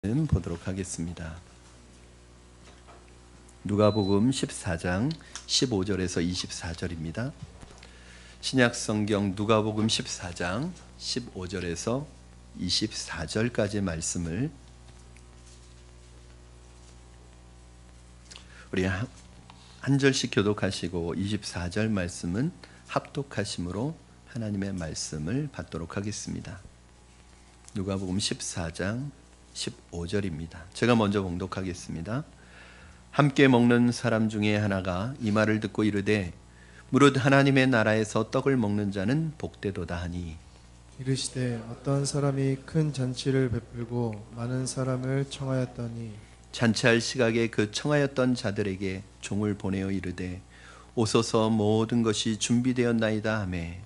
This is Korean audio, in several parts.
보도록 하겠습니다. 누가복음 14장 15절에서 24절입니다. 신약성경 누가복음 14장 15절에서 24절까지 말씀을 우리 한 절씩 교독하시고 24절 말씀은 합독하심으로 하나님의 말씀을 받도록 하겠습니다. 누가복음 14장 15절입니다. 제가 먼저 봉독하겠습니다. 함께 먹는 사람 중에 하나가 이 말을 듣고 이르되 무릇 하나님의 나라에서 떡을 먹는 자는 복되도다 하니 이르시되 어떤 사람이 큰 잔치를 베풀고 많은 사람을 청하였더니 잔치할 시각에 그 청하였던 자들에게 종을 보내어 이르되 오소서 모든 것이 준비되었나이다 하매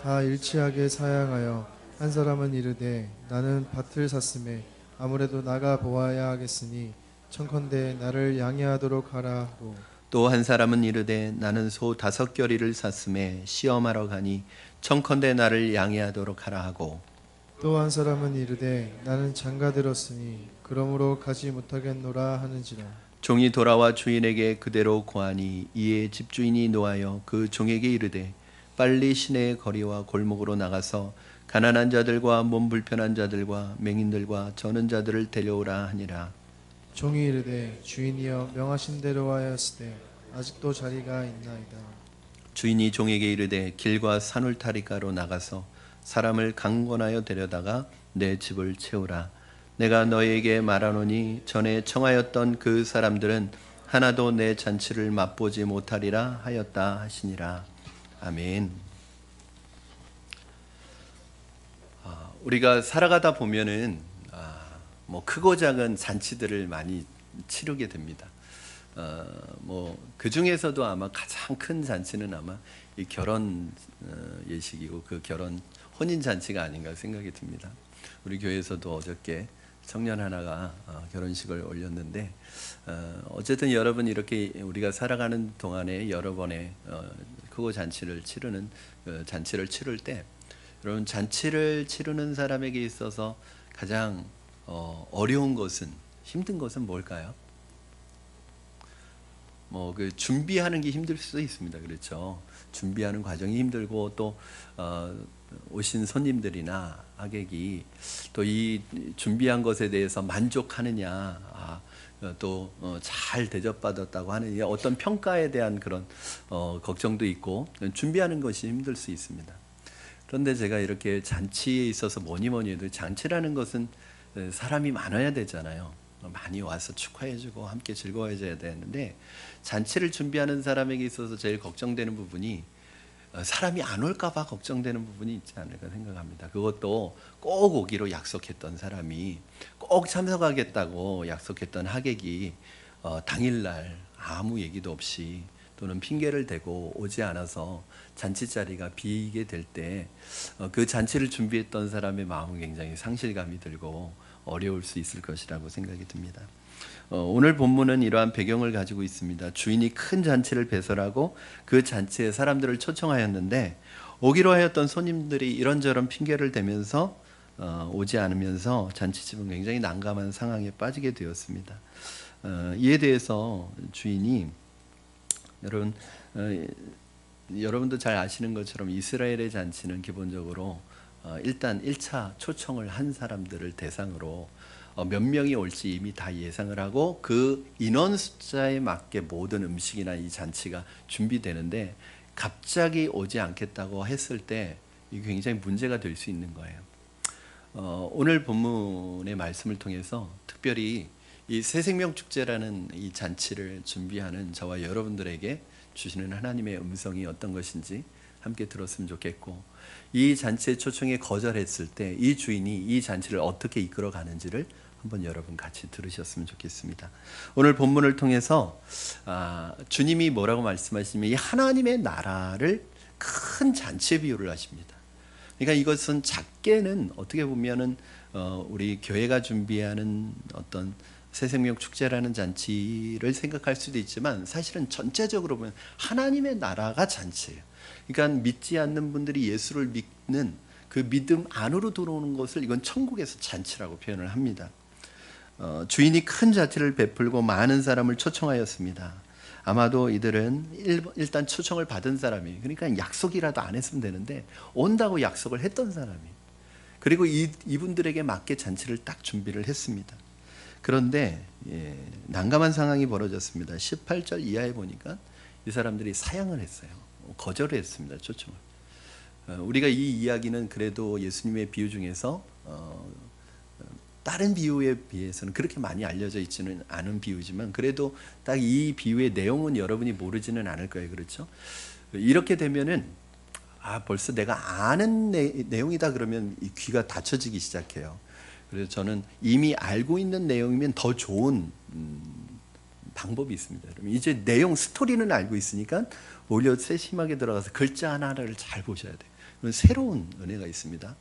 다 일치하게 사양하여 한 사람은 이르되 나는 밭을 샀음에 아무래도 나가 보아야 하겠으니 청컨대 나를 양해하도록 하라 하고 또 한 사람은 이르되 나는 소 5겨리를 샀음에 시험하러 가니 청컨대 나를 양해하도록 하라 하고 또 한 사람은 이르되 나는 장가 들었으니 그러므로 가지 못하겠노라 하는지라. 종이 돌아와 주인에게 그대로 고하니 이에 집주인이 노하여 그 종에게 이르되 빨리 시내의 거리와 골목으로 나가서 가난한 자들과 몸 불편한 자들과 맹인들과 저는 자들을 데려오라 하니라. 종이 이르되 주인이여 명하신 대로 하였으되 아직도 자리가 있나이다. 주인이 종에게 이르되 길과 산울타리가로 나가서 사람을 강권하여 데려다가 내 집을 채우라. 내가 너에게 말하노니 전에 청하였던 그 사람들은 하나도 내 잔치를 맛보지 못하리라 하였다 하시니라. 아멘. 우리가 살아가다 보면은 뭐 크고 작은 잔치들을 많이 치르게 됩니다. 그 중에서도 아마 가장 큰 잔치는 아마 이 결혼 예식이고 그 결혼 혼인 잔치가 아닌가 생각이 듭니다. 우리 교회에서도 어저께 청년 하나가 결혼식을 올렸는데 어쨌든 여러분 이렇게 우리가 살아가는 동안에 여러 번의 크고 잔치를 치르는 잔치를 치를 때 여러분 잔치를 치르는 사람에게 있어서 가장 어려운 것은 힘든 것은 뭘까요? 그 준비하는 게 힘들 수도 있습니다. 그렇죠? 준비하는 과정이 힘들고 또 오신 손님들이나 하객이 또 이 준비한 것에 대해서 만족하느냐, 또 잘 대접받았다고 하느냐, 어떤 평가에 대한 그런 걱정도 있고 준비하는 것이 힘들 수 있습니다. 그런데 제가 이렇게 잔치에 있어서 뭐니 해도 잔치라는 것은 사람이 많아야 되잖아요. 많이 와서 축하해주고 함께 즐거워해줘야 되는데 잔치를 준비하는 사람에게 있어서 제일 걱정되는 부분이 사람이 안 올까 봐 걱정되는 부분이 있지 않을까 생각합니다. 그것도 꼭 오기로 약속했던 사람이 꼭 참석하겠다고 약속했던 하객이 당일날 아무 얘기도 없이 또는 핑계를 대고 오지 않아서 잔치 자리가 비게 될 때 그 잔치를 준비했던 사람의 마음은 굉장히 상실감이 들고 어려울 수 있을 것이라고 생각이 듭니다. 오늘 본문은 이러한 배경을 가지고 있습니다. 주인이 큰 잔치를 배설하고 그 잔치에 사람들을 초청하였는데 오기로 하였던 손님들이 이런저런 핑계를 대면서 오지 않으면서 잔치집은 굉장히 난감한 상황에 빠지게 되었습니다. 이에 대해서 주인이 여러분도 잘 아시는 것처럼 이스라엘의 잔치는 기본적으로 일단 1차 초청을 한 사람들을 대상으로 몇 명이 올지 이미 다 예상을 하고 그 인원 숫자에 맞게 모든 음식이나 이 잔치가 준비되는데 갑자기 오지 않겠다고 했을 때 이게 굉장히 문제가 될 수 있는 거예요. 오늘 본문의 말씀을 통해서 특별히 이 새생명 축제라는 이 잔치를 준비하는 저와 여러분들에게 주시는 하나님의 음성이 어떤 것인지 함께 들었으면 좋겠고 이 잔치의 초청에 거절했을 때 이 주인이 이 잔치를 어떻게 이끌어 가는지를 한번 여러분 같이 들으셨으면 좋겠습니다. 오늘 본문을 통해서 주님이 뭐라고 말씀하시냐면 이 하나님의 나라를 큰 잔치에 비유를 하십니다. 그러니까 이것은 작게는 어떻게 보면은 우리 교회가 준비하는 어떤 새생명 축제라는 잔치를 생각할 수도 있지만 사실은 전체적으로 보면 하나님의 나라가 잔치예요. 그러니까 믿지 않는 분들이 예수를 믿는 그 믿음 안으로 들어오는 것을 이건 천국에서 잔치라고 표현을 합니다. 주인이 큰 자치를 베풀고 많은 사람을 초청하였습니다. 아마도 이들은 일단 초청을 받은 사람이, 그러니까 약속이라도 안 했으면 되는데 온다고 약속을 했던 사람이, 그리고 이분들에게 맞게 잔치를 딱 준비를 했습니다. 그런데 난감한 상황이 벌어졌습니다. 18절 이하에 보니까 이 사람들이 사양을 했어요. 거절을 했습니다. 초청을. 우리가 이 이야기는 그래도 예수님의 비유 중에서 다른 비유에 비해서는 그렇게 많이 알려져 있지는 않은 비유지만, 그래도 딱 이 비유의 내용은 여러분이 모르지는 않을 거예요. 그렇죠? 이렇게 되면은 벌써 내가 아는 내용이다 그러면 이 귀가 닫혀지기 시작해요. 그래서 저는 이미 알고 있는 내용이면 더 좋은 방법이 있습니다. 그러면 이제 내용 스토리는 알고 있으니까 오히려 세심하게 들어가서 글자 하나하나를 잘 보셔야 돼요. 그런 새로운 은혜가 있습니다.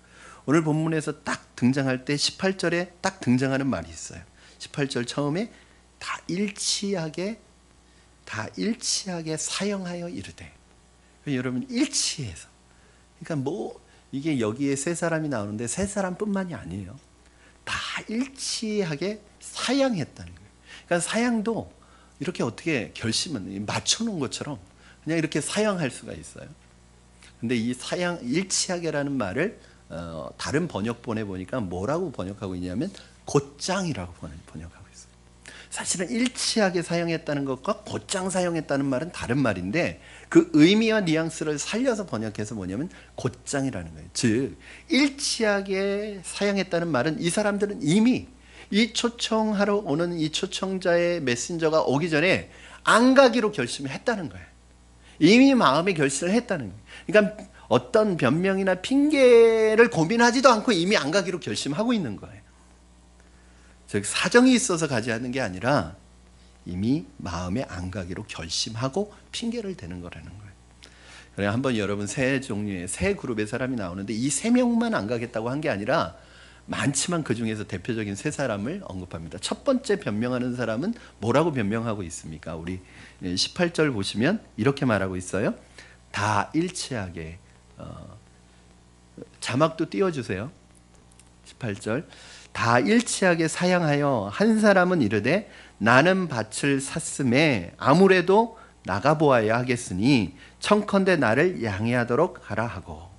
오늘 본문에서 딱 등장할 때 18절에 딱 등장하는 말이 있어요. 18절 처음에 다 일치하게 사형하여 이르되. 여러분, 일치해서, 그러니까 이게 여기에 세 사람이 나오는데 세 사람뿐만이 아니에요. 다 일치하게 사양했다는 거예요. 그러니까 사양도 이렇게 어떻게 결심은 맞춰놓은 것처럼 그냥 이렇게 사양할 수가 있어요. 근데 이 사양 일치하게라는 말을 다른 번역본에 보니까 뭐라고 번역하고 있냐면 곧장이라고 번역하고 있어요. 사실은 일치하게 사용했다는 것과 곧장 사용했다는 말은 다른 말인데, 그 의미와 뉘앙스를 살려서 번역해서 뭐냐면 곧장이라는 거예요. 즉 일치하게 사용했다는 말은 이 사람들은 이미 이 초청하러 오는 이 초청자의 메신저가 오기 전에 안 가기로 결심했다는 거예요. 이미 마음의 결심을 했다는 거예요. 그러니까 어떤 변명이나 핑계를 고민하지도 않고 이미 안 가기로 결심하고 있는 거예요. 즉 사정이 있어서 가지 않는 게 아니라 이미 마음에 안 가기로 결심하고 핑계를 대는 거라는 거예요. 그래, 한번 여러분 세 종류의 세 그룹의 사람이 나오는데 이 세 명만 안 가겠다고 한 게 아니라 많지만 그 중에서 대표적인 세 사람을 언급합니다. 첫 번째 변명하는 사람은 뭐라고 변명하고 있습니까? 우리 18절 보시면 이렇게 말하고 있어요. 다 일치하게, 자막도 띄워주세요. 18절 다 일치하게 사양하여 한 사람은 이르되 나는 밭을 샀음에 아무래도 나가보아야 하겠으니 청컨대 나를 양해하도록 하라 하고.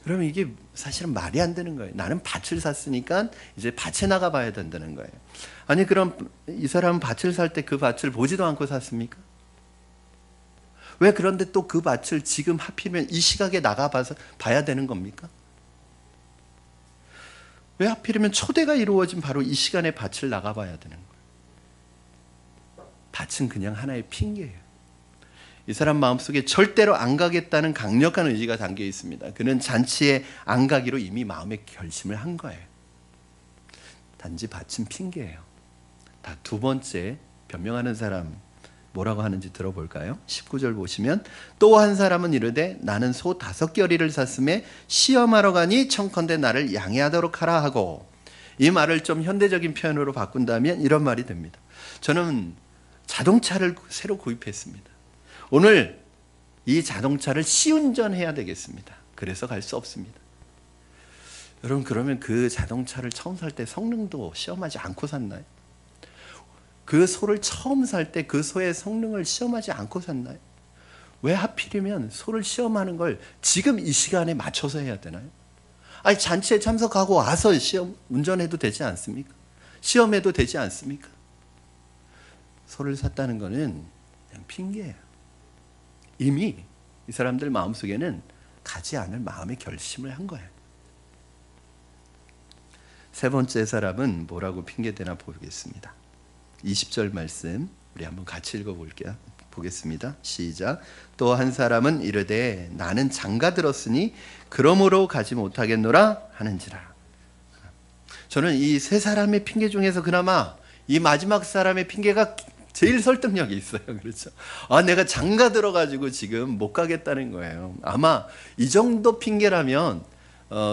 그러면 이게 사실은 말이 안 되는 거예요. 나는 밭을 샀으니까 이제 밭에 나가봐야 된다는 거예요. 아니 그럼 이 사람은 밭을 살 때 그 밭을 보지도 않고 샀습니까? 왜 그런데 또 그 밭을 지금 하필이면 이 시각에 나가봐서 봐야 되는 겁니까? 왜 하필이면 초대가 이루어진 바로 이 시간에 밭을 나가봐야 되는 거예요? 밭은 그냥 하나의 핑계예요. 이 사람 마음속에 절대로 안 가겠다는 강력한 의지가 담겨 있습니다. 그는 잔치에 안 가기로 이미 마음의 결심을 한 거예요. 단지 밭은 핑계예요. 다 두 번째 변명하는 사람 뭐라고 하는지 들어볼까요? 19절 보시면 또 한 사람은 이르되 나는 소 5겨리를 샀음에 시험하러 가니 청컨대 나를 양해하도록 하라 하고. 이 말을 좀 현대적인 표현으로 바꾼다면 이런 말이 됩니다. 저는 자동차를 새로 구입했습니다. 오늘 이 자동차를 시운전해야 되겠습니다. 그래서 갈 수 없습니다. 여러분, 그러면 그 자동차를 처음 살 때 성능도 시험하지 않고 샀나요? 그 소를 처음 살 때 그 소의 성능을 시험하지 않고 샀나요? 왜 하필이면 소를 시험하는 걸 지금 이 시간에 맞춰서 해야 되나요? 아니 잔치에 참석하고 와서 시험 운전해도 되지 않습니까? 시험해도 되지 않습니까? 소를 샀다는 거는 그냥 핑계예요. 이미 이 사람들 마음속에는 가지 않을 마음의 결심을 한 거예요. 세 번째 사람은 뭐라고 핑계대나 보겠습니다. 20절 말씀 우리 한번 같이 읽어볼게요. 보겠습니다. 시작. 또 한 사람은 이르되 나는 장가 들었으니 그러므로 가지 못하겠노라 하는지라. 저는 이 세 사람의 핑계 중에서 그나마 이 마지막 사람의 핑계가 제일 설득력이 있어요. 그렇죠? 내가 장가 들어가지고 지금 못 가겠다는 거예요. 아마 이 정도 핑계라면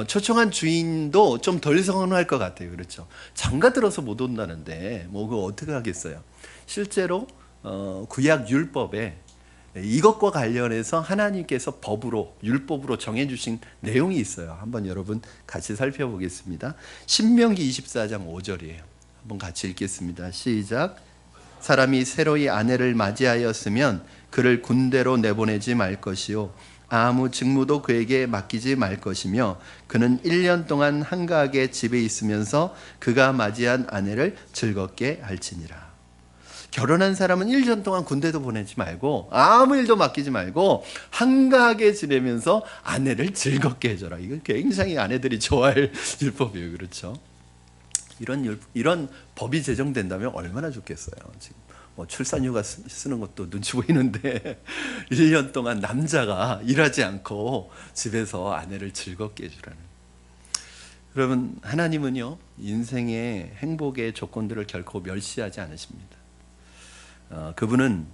초청한 주인도 좀 덜 서운할 것 같아요. 그렇죠? 장가 들어서 못 온다는데 뭐 그거 어떻게 하겠어요? 실제로 구약 율법에 이것과 관련해서 하나님께서 법으로 율법으로 정해주신 내용이 있어요. 한번 여러분 같이 살펴보겠습니다. 신명기 24장 5절이에요. 한번 같이 읽겠습니다. 시작. 사람이 새로이 아내를 맞이하였으면 그를 군대로 내보내지 말 것이요 아무 직무도 그에게 맡기지 말 것이며 그는 1년 동안 한가하게 집에 있으면서 그가 맞이한 아내를 즐겁게 할지니라. 결혼한 사람은 1년 동안 군대도 보내지 말고 아무 일도 맡기지 말고 한가하게 지내면서 아내를 즐겁게 해줘라. 이거 굉장히 아내들이 좋아할 율법이에요. 그렇죠? 이런 법이 제정된다면 얼마나 좋겠어요. 지금 뭐 출산휴가 쓰는 것도 눈치 보이는데 1년 동안 남자가 일하지 않고 집에서 아내를 즐겁게 해주라는. 여러분, 하나님은요 인생의 행복의 조건들을 결코 멸시하지 않으십니다. 그분은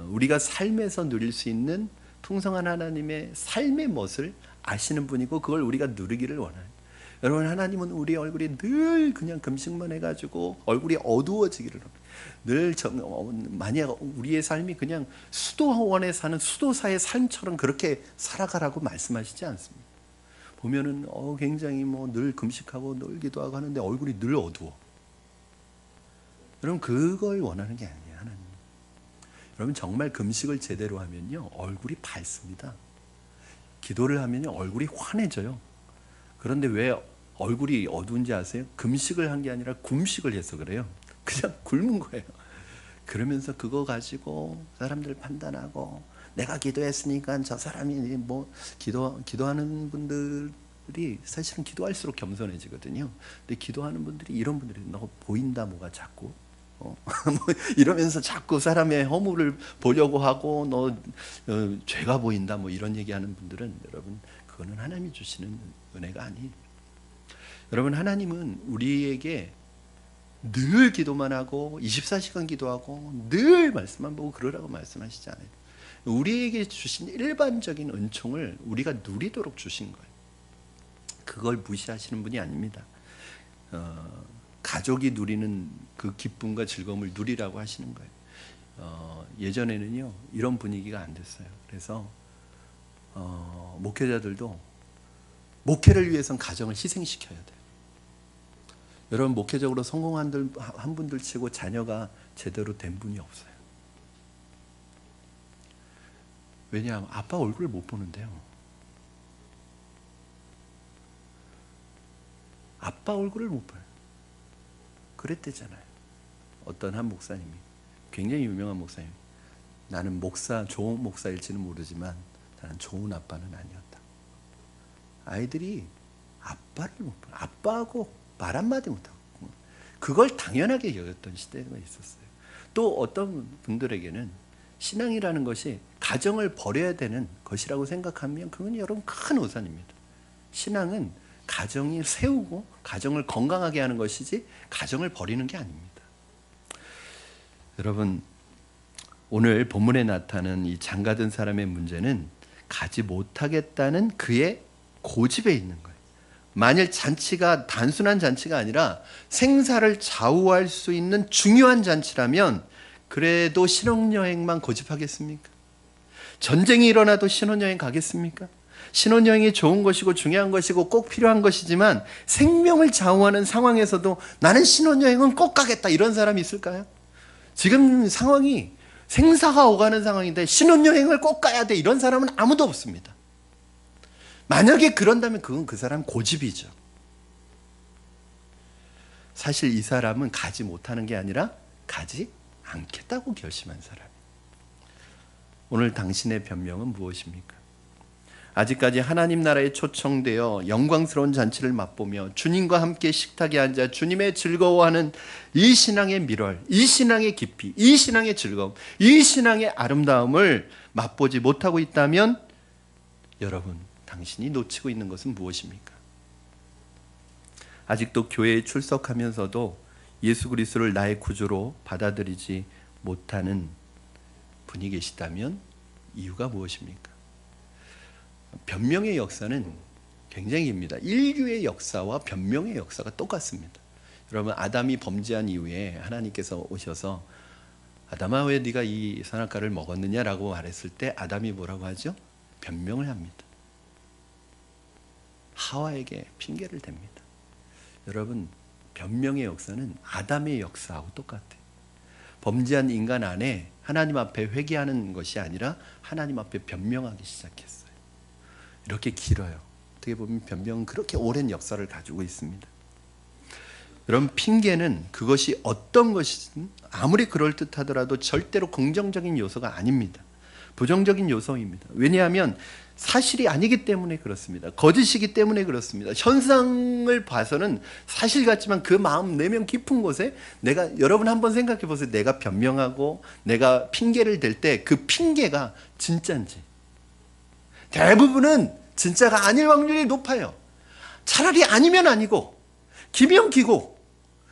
우리가 삶에서 누릴 수 있는 풍성한 하나님의 삶의 멋을 아시는 분이고 그걸 우리가 누리기를 원해요. 여러분, 하나님은 우리 얼굴이 늘 그냥 금식만 해가지고 얼굴이 어두워지기를 늘 만약 우리의 삶이 그냥 수도원에 사는 수도사의 삶처럼 그렇게 살아가라고 말씀하시지 않습니다. 보면은 굉장히 늘 금식하고 늘 기도하고 하는데 얼굴이 늘 어두워. 여러분, 그걸 원하는 게 아니에요. 하나님. 여러분, 정말 금식을 제대로 하면요 얼굴이 밝습니다. 기도를 하면요 얼굴이 환해져요. 그런데 왜 얼굴이 어두운지 아세요? 금식을 한 게 아니라 굶식을 해서 그래요. 그냥 굶은 거예요. 그러면서 그거 가지고 사람들 판단하고 내가 기도했으니까 저 사람이 뭐 기도하는 분들이 사실은 기도할수록 겸손해지거든요. 근데 기도하는 분들이 이런 분들이 너 보인다 뭐가 자꾸 뭐 이러면서 자꾸 사람의 허물을 보려고 하고 너 죄가 보인다 뭐 이런 얘기하는 분들은 여러분 그거는 하나님이 주시는 은혜가 아니에요. 여러분, 하나님은 우리에게 늘 기도만 하고 24시간 기도하고 늘 말씀만 보고 그러라고 말씀하시지 않아요. 우리에게 주신 일반적인 은총을 우리가 누리도록 주신 거예요. 그걸 무시하시는 분이 아닙니다. 가족이 누리는 그 기쁨과 즐거움을 누리라고 하시는 거예요. 예전에는요 이런 분위기가 안 됐어요. 그래서 목회자들도 목회를 위해서는 가정을 희생시켜야 돼요. 여러분, 목회적으로 성공한 분들 치고 자녀가 제대로 된 분이 없어요. 왜냐하면 아빠 얼굴을 못 보는데요. 아빠 얼굴을 못 봐요. 그랬대잖아요. 어떤 한 목사님이, 굉장히 유명한 목사님, 나는 좋은 목사일지는 모르지만 나는 좋은 아빠는 아니었다. 아이들이 아빠를 못 봐요. 아빠하고 말 한마디 못하고 그걸 당연하게 여겼던 시대가 있었어요. 또 어떤 분들에게는 신앙이라는 것이 가정을 버려야 되는 것이라고 생각하면 그건 여러분 큰 오산입니다. 신앙은 가정이 세우고 가정을 건강하게 하는 것이지 가정을 버리는 게 아닙니다. 여러분, 오늘 본문에 나타나는 이 장가든 사람의 문제는 가지 못하겠다는 그의 고집에 있는 거예요. 만일 잔치가 단순한 잔치가 아니라 생사를 좌우할 수 있는 중요한 잔치라면 그래도 신혼여행만 고집하겠습니까? 전쟁이 일어나도 신혼여행 가겠습니까? 신혼여행이 좋은 것이고 중요한 것이고 꼭 필요한 것이지만 생명을 좌우하는 상황에서도 나는 신혼여행은 꼭 가겠다 이런 사람이 있을까요? 지금 상황이 생사가 오가는 상황인데 신혼여행을 꼭 가야 돼 이런 사람은 아무도 없습니다. 만약에 그런다면 그건 그 사람 고집이죠. 사실 이 사람은 가지 못하는 게 아니라 가지 않겠다고 결심한 사람이에요. 오늘 당신의 변명은 무엇입니까? 아직까지 하나님 나라에 초청되어 영광스러운 잔치를 맛보며 주님과 함께 식탁에 앉아 주님의 즐거워하는 이 신앙의 밀월, 이 신앙의 깊이, 이 신앙의 즐거움, 이 신앙의 아름다움을 맛보지 못하고 있다면 여러분, 당신이 놓치고 있는 것은 무엇입니까? 아직도 교회에 출석하면서도 예수 그리스도를 나의 구주로 받아들이지 못하는 분이 계시다면 이유가 무엇입니까? 변명의 역사는 굉장히 깁니다. 인류의 역사와 변명의 역사가 똑같습니다. 여러분, 아담이 범죄한 이후에 하나님께서 오셔서 아담아 왜 네가 이 선악과를 먹었느냐라고 말했을 때 아담이 뭐라고 하죠? 변명을 합니다. 하와에게 핑계를 댑니다. 여러분, 변명의 역사는 아담의 역사하고 똑같아요. 범죄한 인간 안에 하나님 앞에 회개하는 것이 아니라 하나님 앞에 변명하기 시작했어요. 이렇게 길어요. 어떻게 보면 변명은 그렇게 오랜 역사를 가지고 있습니다. 여러분, 핑계는 그것이 어떤 것이든 아무리 그럴듯하더라도 절대로 긍정적인 요소가 아닙니다. 부정적인 요소입니다. 왜냐하면 사실이 아니기 때문에 그렇습니다. 거짓이기 때문에 그렇습니다. 현상을 봐서는 사실 같지만 그 마음 내면 깊은 곳에 여러분 한번 생각해 보세요. 내가 변명하고 내가 핑계를 댈 때 그 핑계가 진짜인지. 대부분은 진짜가 아닐 확률이 높아요. 차라리 아니면 아니고 기면 기고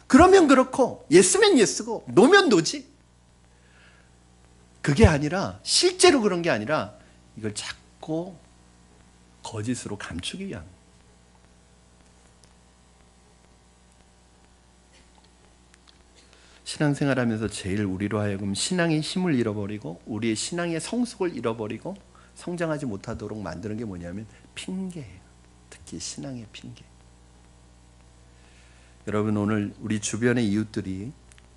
그러면 그렇고 예스면 예스고 노면 노지. 그게 아니라 실제로 그런 게 아니라 이걸 자꾸 거짓으로 감추기 위한. 신앙생활하면서 제일 우리로 하여금 신앙의 힘을 잃어버리고 우리의 신앙의 성숙을 잃어버리고 성장하지 못하도록 만드는 게 뭐냐면 핑계예요. 특히 신앙의 핑계. 여러분, 오늘 우리 주변의 이웃들이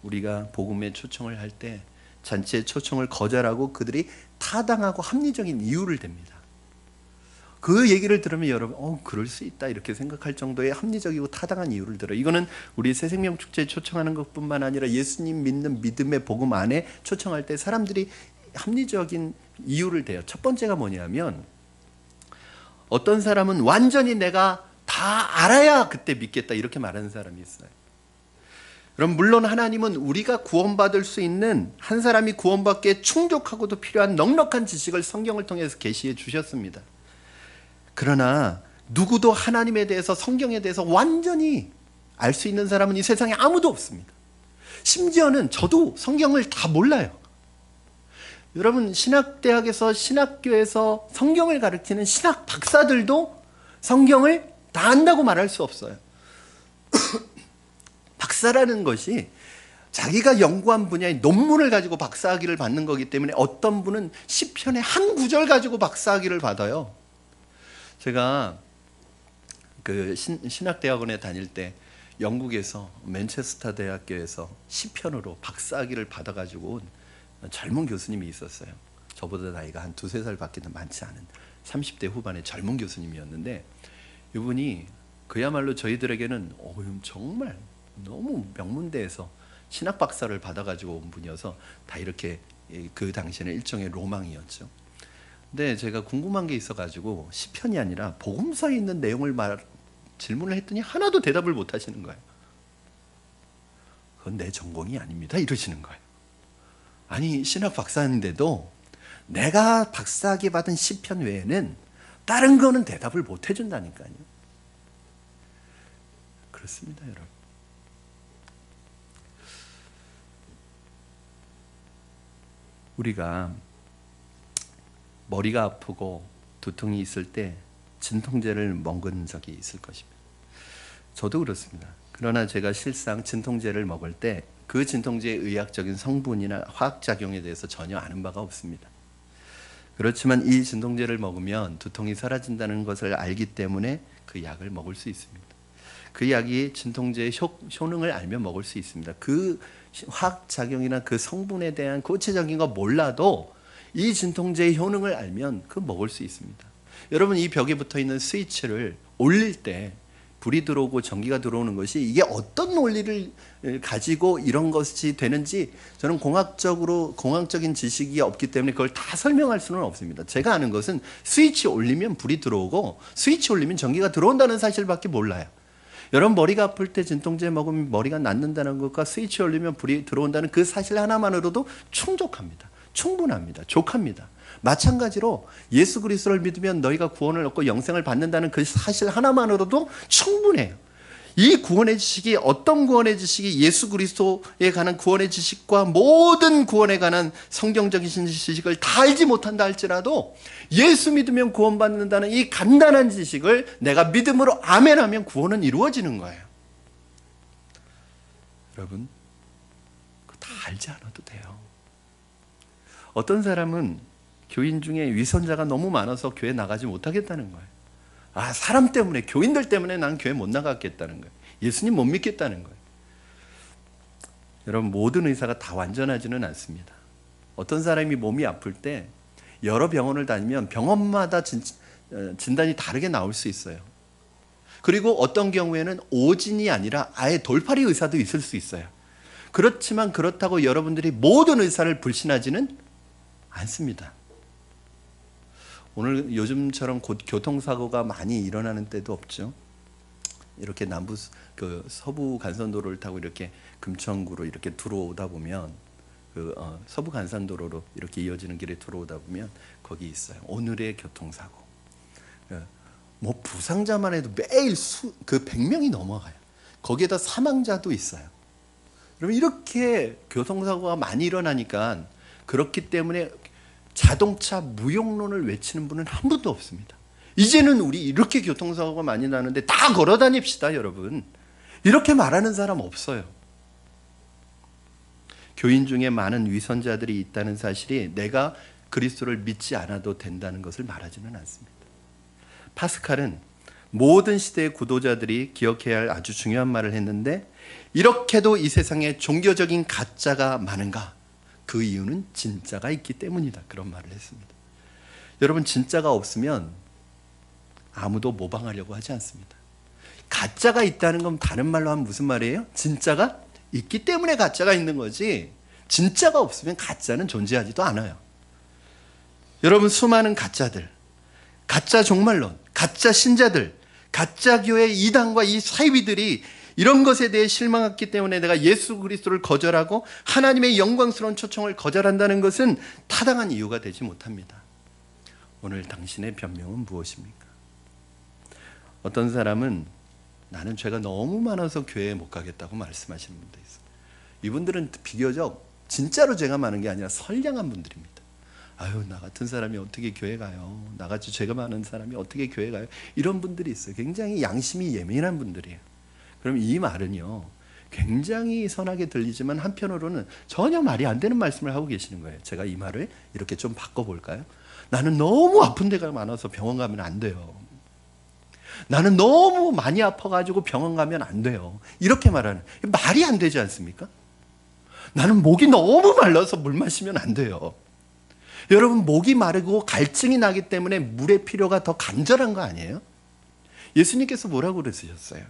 우리가 복음에 초청을 할 때 잔치의 초청을 거절하고 그들이 타당하고 합리적인 이유를 댑니다. 그 얘기를 들으면 여러분 그럴 수 있다 이렇게 생각할 정도의 합리적이고 타당한 이유를 들어요. 이거는 우리 새생명축제에 초청하는 것뿐만 아니라 예수님 믿는 믿음의 복음 안에 초청할 때 사람들이 합리적인 이유를 대요. 첫 번째가 뭐냐면 어떤 사람은 완전히 내가 다 알아야 그때 믿겠다 이렇게 말하는 사람이 있어요. 그럼 물론 하나님은 우리가 구원받을 수 있는 한 사람이 구원받기에 충족하고도 필요한 넉넉한 지식을 성경을 통해서 계시해 주셨습니다. 그러나 누구도 하나님에 대해서 성경에 대해서 완전히 알 수 있는 사람은 이 세상에 아무도 없습니다. 심지어는 저도 성경을 다 몰라요. 여러분, 신학대학에서 신학교에서 성경을 가르치는 신학 박사들도 성경을 다 안다고 말할 수 없어요. 박사라는 것이 자기가 연구한 분야의 논문을 가지고 박사학위를 받는 거기 때문에 어떤 분은 시편의 한 구절 가지고 박사학위를 받아요. 제가 그 신학대학원에 다닐 때 영국에서 맨체스터 대학교에서 시편으로 박사학위를 받아가지고 온 젊은 교수님이 있었어요. 저보다 나이가 한 두세 살밖에 많지 않은 30대 후반의 젊은 교수님이었는데 이분이 그야말로 저희들에게는 정말 너무 명문대에서 신학 박사를 받아가지고 온 분이어서 다 이렇게 그 당시에는 일종의 로망이었죠. 근데 제가 궁금한 게 있어가지고 시편이 아니라 복음서에 있는 내용을 질문을 했더니 하나도 대답을 못 하시는 거예요. 그건 내 전공이 아닙니다 이러시는 거예요. 아니, 신학 박사인데도 내가 박사학위 받은 시편 외에는 다른 거는 대답을 못 해준다니까요. 그렇습니다, 여러분. 우리가 머리가 아프고 두통이 있을 때 진통제를 먹은 적이 있을 것입니다. 저도 그렇습니다. 그러나 제가 실상 진통제를 먹을 때 그 진통제의 의학적인 성분이나 화학작용에 대해서 전혀 아는 바가 없습니다. 그렇지만 이 진통제를 먹으면 두통이 사라진다는 것을 알기 때문에 그 약을 먹을 수 있습니다. 그 약이 진통제의 효능을 알면 먹을 수 있습니다. 그 화학작용이나 그 성분에 대한 구체적인 거 몰라도 이 진통제의 효능을 알면 그 먹을 수 있습니다. 여러분, 이 벽에 붙어 있는 스위치를 올릴 때 불이 들어오고 전기가 들어오는 것이 이게 어떤 원리를 가지고 이런 것이 되는지 저는 공학적인 지식이 없기 때문에 그걸 다 설명할 수는 없습니다. 제가 아는 것은 스위치 올리면 불이 들어오고 스위치 올리면 전기가 들어온다는 사실밖에 몰라요. 여러분, 머리가 아플 때 진통제 먹으면 머리가 낫는다는 것과 스위치 올리면 불이 들어온다는 그 사실 하나만으로도 충족합니다. 충분합니다. 족합니다. 마찬가지로 예수 그리스도를 믿으면 너희가 구원을 얻고 영생을 받는다는 그 사실 하나만으로도 충분해요. 이 구원의 지식이 어떤 구원의 지식이 예수 그리스도에 관한 구원의 지식과 모든 구원에 관한 성경적인 지식을 다 알지 못한다 할지라도 예수 믿으면 구원받는다는 이 간단한 지식을 내가 믿음으로 아멘하면 구원은 이루어지는 거예요. 여러분, 그거 다 알지 않아도 돼요. 어떤 사람은 교인 중에 위선자가 너무 많아서 교회 나가지 못하겠다는 거예요. 사람 때문에, 교인들 때문에 난 교회 못 나가겠다는 거예요. 예수님 못 믿겠다는 거예요. 여러분, 모든 의사가 다 완전하지는 않습니다. 어떤 사람이 몸이 아플 때 여러 병원을 다니면 병원마다 진단이 다르게 나올 수 있어요. 그리고 어떤 경우에는 오진이 아니라 아예 돌팔이 의사도 있을 수 있어요. 그렇지만 그렇다고 여러분들이 모든 의사를 불신하지는 않습니다. 오늘 요즘처럼 곧 교통사고가 많이 일어나는 때도 없죠. 이렇게 서부 간선도로를 타고 이렇게 금천구로 이렇게 들어오다 보면 서부 간선도로로 이렇게 이어지는 길에 들어오다 보면 거기 있어요. 오늘의 교통사고. 뭐 부상자만 해도 매일 100명이 넘어가요. 거기에다 사망자도 있어요. 그러면 이렇게 교통사고가 많이 일어나니까, 그렇기 때문에 자동차 무용론을 외치는 분은 한 분도 없습니다. 이제는 우리 이렇게 교통사고가 많이 나는데 다 걸어 다닙시다, 여러분. 이렇게 말하는 사람 없어요. 교인 중에 많은 위선자들이 있다는 사실이 내가 그리스도를 믿지 않아도 된다는 것을 말하지는 않습니다. 파스칼은 모든 시대의 구도자들이 기억해야 할 아주 중요한 말을 했는데, 이렇게도 이 세상에 종교적인 가짜가 많은가? 그 이유는 진짜가 있기 때문이다. 그런 말을 했습니다. 여러분, 진짜가 없으면 아무도 모방하려고 하지 않습니다. 가짜가 있다는 건 다른 말로 하면 무슨 말이에요? 진짜가 있기 때문에 가짜가 있는 거지, 진짜가 없으면 가짜는 존재하지도 않아요. 여러분, 수많은 가짜들, 가짜 종말론, 가짜 신자들, 가짜 교회 이단과 이 사이비들이 이런 것에 대해 실망했기 때문에 내가 예수 그리스도를 거절하고 하나님의 영광스러운 초청을 거절한다는 것은 타당한 이유가 되지 못합니다. 오늘 당신의 변명은 무엇입니까? 어떤 사람은 나는 죄가 너무 많아서 교회에 못 가겠다고 말씀하시는 분도 있어요. 이분들은 비교적 진짜로 죄가 많은 게 아니라 선량한 분들입니다. 아유, 나 같은 사람이 어떻게 교회 가요? 나같이 죄가 많은 사람이 어떻게 교회 가요? 이런 분들이 있어요. 굉장히 양심이 예민한 분들이에요. 그럼 이 말은요, 굉장히 선하게 들리지만 한편으로는 전혀 말이 안 되는 말씀을 하고 계시는 거예요. 제가 이 말을 이렇게 좀 바꿔볼까요? 나는 너무 아픈 데가 많아서 병원 가면 안 돼요. 나는 너무 많이 아파가지고 병원 가면 안 돼요. 이렇게 말하는, 말이 안 되지 않습니까? 나는 목이 너무 말라서 물 마시면 안 돼요. 여러분, 목이 마르고 갈증이 나기 때문에 물의 필요가 더 간절한 거 아니에요? 예수님께서 뭐라고 그러셨어요?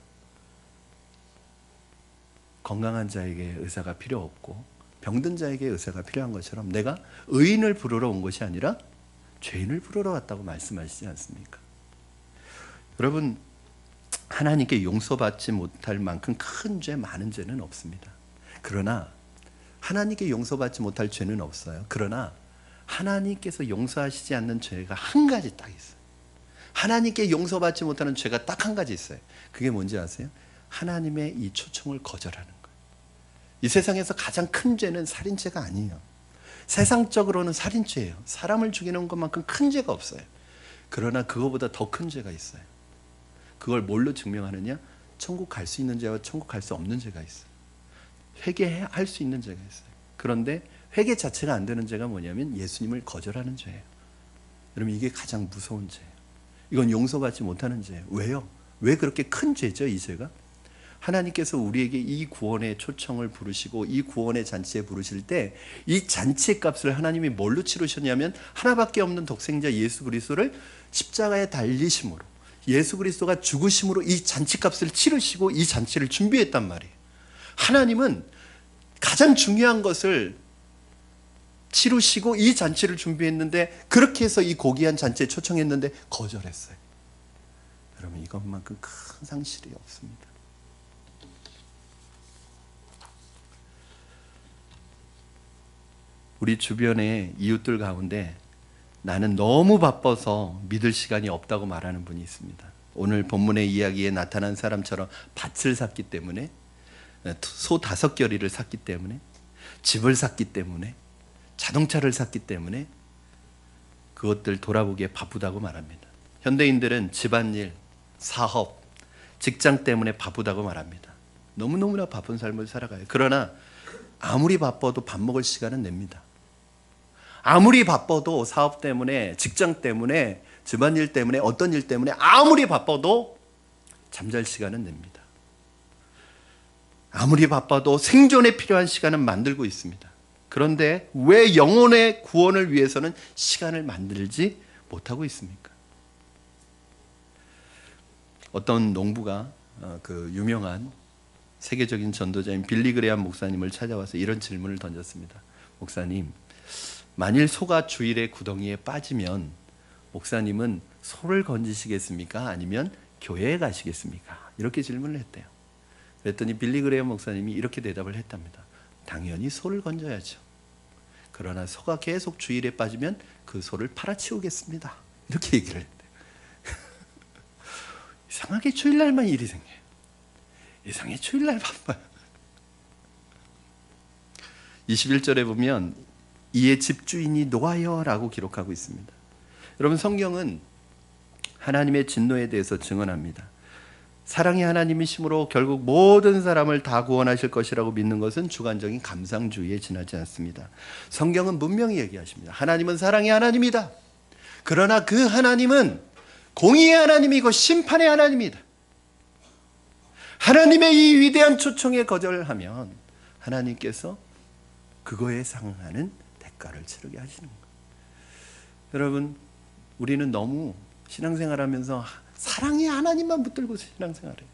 건강한 자에게 의사가 필요 없고 병든 자에게 의사가 필요한 것처럼 내가 의인을 부르러 온 것이 아니라 죄인을 부르러 왔다고 말씀하시지 않습니까? 여러분, 하나님께 용서받지 못할 만큼 큰 죄, 많은 죄는 없습니다. 그러나 하나님께 용서받지 못할 죄는 없어요. 그러나 하나님께서 용서하시지 않는 죄가 한 가지 딱 있어요. 하나님께 용서받지 못하는 죄가 딱 한 가지 있어요. 그게 뭔지 아세요? 하나님의 이 초청을 거절하는 거예요. 이 세상에서 가장 큰 죄는 살인죄가 아니에요. 세상적으로는 살인죄예요. 사람을 죽이는 것만큼 큰 죄가 없어요. 그러나 그거보다 더 큰 죄가 있어요. 그걸 뭘로 증명하느냐? 천국 갈 수 있는 죄와 천국 갈 수 없는 죄가 있어요. 회개할 수 있는 죄가 있어요. 그런데 회개 자체가 안 되는 죄가 뭐냐면 예수님을 거절하는 죄예요. 여러분, 이게 가장 무서운 죄예요. 이건 용서받지 못하는 죄예요. 왜요? 왜 그렇게 큰 죄죠, 이 죄가? 하나님께서 우리에게 이 구원의 초청을 부르시고 이 구원의 잔치에 부르실 때 이 잔치의 값을 하나님이 뭘로 치르셨냐면 하나밖에 없는 독생자 예수 그리스도를 십자가에 달리심으로, 예수 그리스도가 죽으심으로 이 잔치값을 치르시고 이 잔치를 준비했단 말이에요. 하나님은 가장 중요한 것을 치르시고 이 잔치를 준비했는데, 그렇게 해서 이 고귀한 잔치에 초청했는데 거절했어요. 여러분, 이것만큼 큰 상실이 없습니다. 우리 주변의 이웃들 가운데 나는 너무 바빠서 믿을 시간이 없다고 말하는 분이 있습니다. 오늘 본문의 이야기에 나타난 사람처럼 밭을 샀기 때문에, 소 5겨리를 샀기 때문에, 집을 샀기 때문에, 자동차를 샀기 때문에 그것들 돌아보기에 바쁘다고 말합니다. 현대인들은 집안일, 사업, 직장 때문에 바쁘다고 말합니다. 너무너무나 바쁜 삶을 살아가요. 그러나 아무리 바빠도 밥 먹을 시간은 냅니다. 아무리 바빠도 사업 때문에, 직장 때문에, 집안일 때문에, 어떤 일 때문에 아무리 바빠도 잠잘 시간은 냅니다. 아무리 바빠도 생존에 필요한 시간은 만들고 있습니다. 그런데 왜 영혼의 구원을 위해서는 시간을 만들지 못하고 있습니까? 어떤 농부가 그 유명한 세계적인 전도자인 빌리 그레이엄 목사님을 찾아와서 이런 질문을 던졌습니다. 목사님, 만일 소가 주일에 구덩이에 빠지면 목사님은 소를 건지시겠습니까? 아니면 교회에 가시겠습니까? 이렇게 질문을 했대요. 그랬더니 빌리 그레이엄 목사님이 이렇게 대답을 했답니다. 당연히 소를 건져야죠. 그러나 소가 계속 주일에 빠지면 그 소를 팔아치우겠습니다. 이렇게 얘기를 했대요. 이상하게 주일날만 일이 생겨요. 이상하게 주일날 바빠요. 21절에 보면 이에 집주인이 노하여 라고 기록하고 있습니다. 여러분, 성경은 하나님의 진노에 대해서 증언합니다. 사랑의 하나님이심으로 결국 모든 사람을 다 구원하실 것이라고 믿는 것은 주관적인 감상주의에 지나지 않습니다. 성경은 분명히 얘기하십니다. 하나님은 사랑의 하나님이다. 그러나 그 하나님은 공의의 하나님이고 심판의 하나님이다. 하나님의 이 위대한 초청에 거절하면 하나님께서 그거에 상응하는 대가를 치르게 하시는 거예요. 여러분, 우리는 너무 신앙생활하면서 사랑의 하나님만 붙들고 신앙생활해요.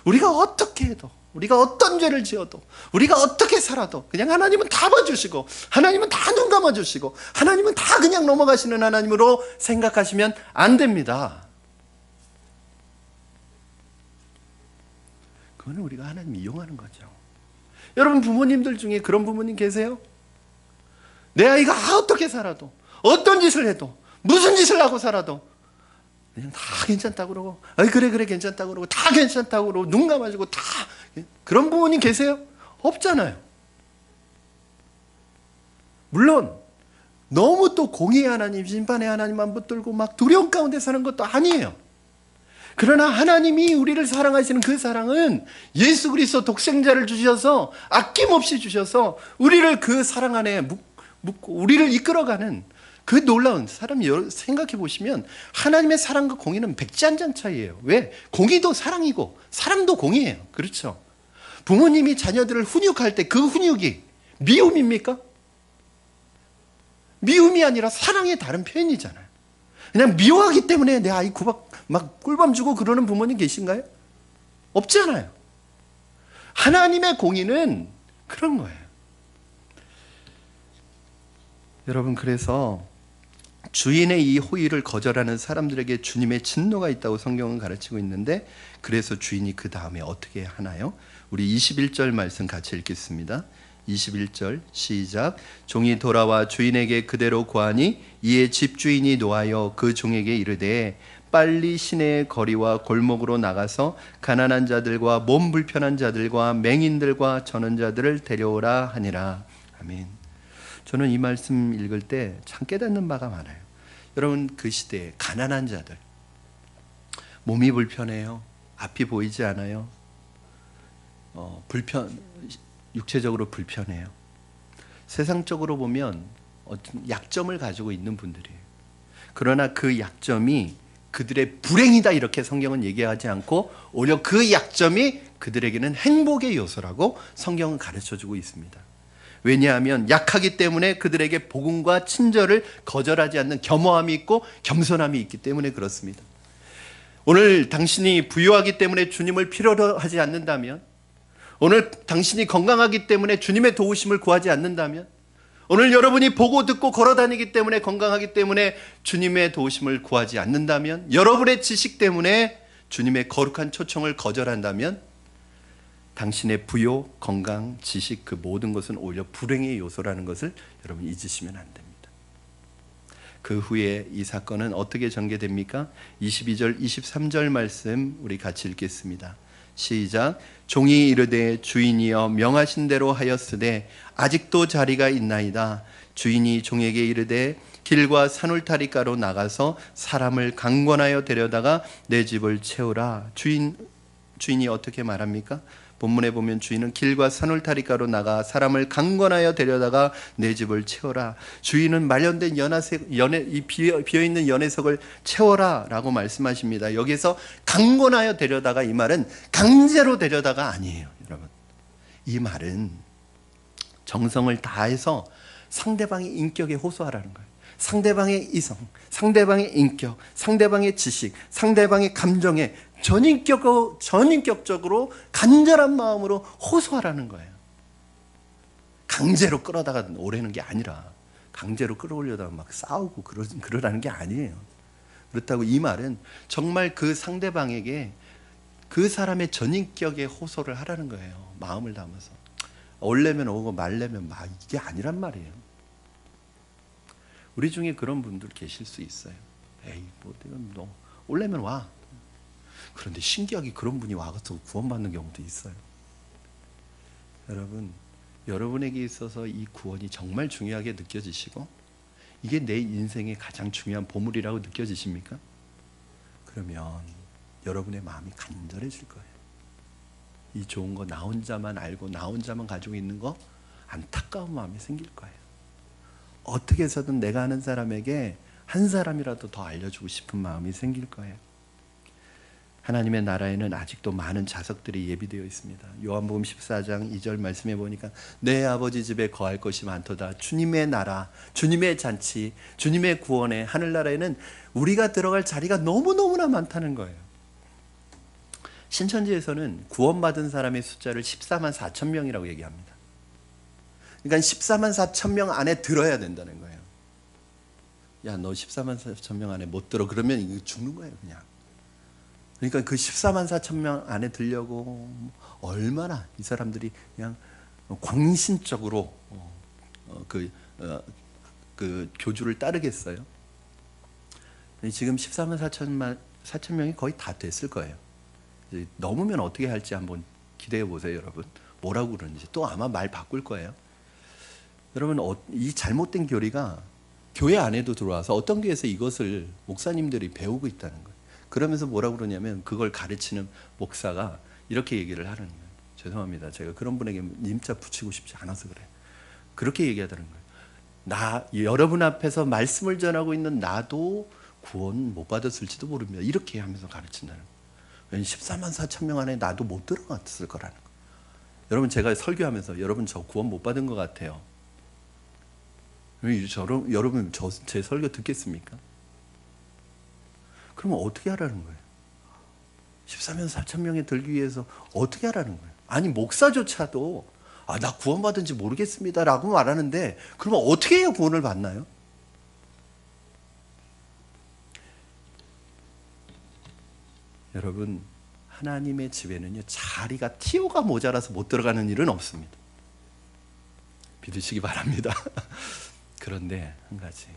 우리가 어떻게 해도, 우리가 어떤 죄를 지어도, 우리가 어떻게 살아도 그냥 하나님은 다 봐주시고, 하나님은 다 눈 감아주시고, 하나님은 다 그냥 넘어가시는 하나님으로 생각하시면 안 됩니다. 그거는 우리가 하나님 이용하는 거죠. 여러분, 부모님들 중에 그런 부모님 계세요? 내 아이가 어떻게 살아도, 어떤 짓을 해도, 무슨 짓을 하고 살아도 그냥 다 괜찮다고 그러고, 그래 괜찮다고 그러고, 다 괜찮다고 그러고, 눈 감아주고, 다. 그런 부모님 계세요? 없잖아요. 물론 너무 또 공의의 하나님, 심판의 하나님만 붙들고 막 두려움 가운데 사는 것도 아니에요. 그러나 하나님이 우리를 사랑하시는 그 사랑은 예수 그리스도 독생자를 주셔서, 아낌없이 주셔서 우리를 그 사랑 안에 묻고 우리를 이끌어가는 그 놀라운, 사람 생각해 보시면 하나님의 사랑과 공의는 백지한장 차이예요. 왜? 공의도 사랑이고 사랑도 공의예요. 그렇죠? 부모님이 자녀들을 훈육할 때 그 훈육이 미움입니까? 미움이 아니라 사랑의 다른 표현이잖아요. 그냥 미워하기 때문에 내 아이 구박 막 꿀밤 주고 그러는 부모님 계신가요? 없잖아요. 하나님의 공의는 그런 거예요. 여러분, 그래서 주인의 이 호의를 거절하는 사람들에게 주님의 진노가 있다고 성경은 가르치고 있는데, 그래서 주인이 그 다음에 어떻게 하나요? 우리 21절 말씀 같이 읽겠습니다. 21절 시작. 종이 돌아와 주인에게 그대로 구하니 이에 집주인이 노하여 그 종에게 이르되 빨리 시내의 거리와 골목으로 나가서 가난한 자들과 몸 불편한 자들과 맹인들과 저는 자들을 데려오라 하니라. 아멘. 저는 이 말씀 읽을 때 참 깨닫는 바가 많아요. 여러분, 그 시대에 가난한 자들, 몸이 불편해요. 앞이 보이지 않아요. 육체적으로 불편해요. 세상적으로 보면 어떤 약점을 가지고 있는 분들이에요. 그러나 그 약점이 그들의 불행이다 이렇게 성경은 얘기하지 않고, 오히려 그 약점이 그들에게는 행복의 요소라고 성경은 가르쳐주고 있습니다. 왜냐하면 약하기 때문에 그들에게 복음과 친절을 거절하지 않는 겸허함이 있고 겸손함이 있기 때문에 그렇습니다. 오늘 당신이 부유하기 때문에 주님을 필요로 하지 않는다면, 오늘 당신이 건강하기 때문에 주님의 도우심을 구하지 않는다면, 오늘 여러분이 보고 듣고 걸어다니기 때문에, 건강하기 때문에 주님의 도우심을 구하지 않는다면, 여러분의 지식 때문에 주님의 거룩한 초청을 거절한다면, 당신의 부요, 건강, 지식 그 모든 것은 오히려 불행의 요소라는 것을 여러분 잊으시면 안 됩니다. 그 후에 이 사건은 어떻게 전개됩니까? 22절, 23절 말씀 우리 같이 읽겠습니다. 시작. 종이 이르되 주인이여 명하신 대로 하였으되 아직도 자리가 있나이다. 주인이 종에게 이르되 길과 산울타리가로 나가서 사람을 강권하여 데려다가 내 집을 채우라. 주인이 어떻게 말합니까? 본문에 보면 주인은 길과 산울타리가로 나가 사람을 강권하여 데려다가 내 집을 채워라. 주인은 마련된 비어있는 연회석을 채워라 라고 말씀하십니다. 여기서 강권하여 데려다가, 이 말은 강제로 데려다가 아니에요. 여러분, 이 말은 정성을 다해서 상대방의 인격에 호소하라는 거예요. 상대방의 이성, 상대방의 인격, 상대방의 지식, 상대방의 감정에 전인격적으로 간절한 마음으로 호소하라는 거예요. 강제로 끌어다가 오라는 게 아니라, 강제로 끌어올려다가 막 싸우고 그러라는 게 아니에요. 그렇다고 이 말은 정말 그 상대방에게 그 사람의 전인격에 호소를 하라는 거예요. 마음을 담아서. 올래면 오고 말래면 막, 이게 아니란 말이에요. 우리 중에 그런 분들 계실 수 있어요. 에이, 뭐 너 올래면 와. 그런데 신기하게 그런 분이 와서 구원받는 경우도 있어요. 여러분, 여러분에게 있어서 이 구원이 정말 중요하게 느껴지시고 이게 내 인생의 가장 중요한 보물이라고 느껴지십니까? 그러면 여러분의 마음이 간절해질 거예요. 이 좋은 거 나 혼자만 알고 나 혼자만 가지고 있는 거 안타까운 마음이 생길 거예요. 어떻게 해서든 내가 아는 사람에게 한 사람이라도 더 알려주고 싶은 마음이 생길 거예요. 하나님의 나라에는 아직도 많은 자석들이 예비되어 있습니다. 요한복음 14장 2절 말씀해 보니까 내 아버지 집에 거할 것이 많도다. 주님의 나라, 주님의 잔치, 주님의 구원의 하늘나라에는 우리가 들어갈 자리가 너무너무나 많다는 거예요. 신천지에서는 구원받은 사람의 숫자를 14만 4천 명이라고 얘기합니다. 그러니까 14만 4천 명 안에 들어야 된다는 거예요. 야, 너 14만 4천 명 안에 못 들어. 그러면 이거 죽는 거예요, 그냥. 그러니까 그 14만 4천 명 안에 들려고 얼마나 이 사람들이 그냥 광신적으로 그 교주를 따르겠어요. 지금 14만 4천 명이 거의 다 됐을 거예요. 이제 넘으면 어떻게 할지 한번 기대해 보세요, 여러분. 뭐라고 그러는지. 또 아마 말 바꿀 거예요. 여러분, 이 잘못된 교리가 교회 안에도 들어와서 어떤 교회에서 이것을 목사님들이 배우고 있다는 거예요. 그러면서 뭐라고 그러냐면 그걸 가르치는 목사가 이렇게 얘기를 하는 거예요. 죄송합니다. 제가 그런 분에게 님자 붙이고 싶지 않아서 그래요. 그렇게 얘기하다는 거예요. 여러분 앞에서 말씀을 전하고 있는 나도 구원 못 받았을지도 모릅니다. 이렇게 하면서 가르친다는 거예요. 왜냐하면 14만 4천 명 안에 나도 못 들어갔을 거라는 거예요. 여러분, 제가 설교하면서 여러분 저 구원 못 받은 것 같아요. 여러분 제 설교 듣겠습니까? 그러면 어떻게 하라는 거예요? 14만 4천 명에 들기 위해서 어떻게 하라는 거예요? 아니, 목사조차도 나 구원받은지 모르겠습니다 라고 말하는데 그러면 어떻게 해야 구원을 받나요? 여러분, 하나님의 집에는요, 자리가 티오가 모자라서 못 들어가는 일은 없습니다. 믿으시기 바랍니다. 그런데 한 가지,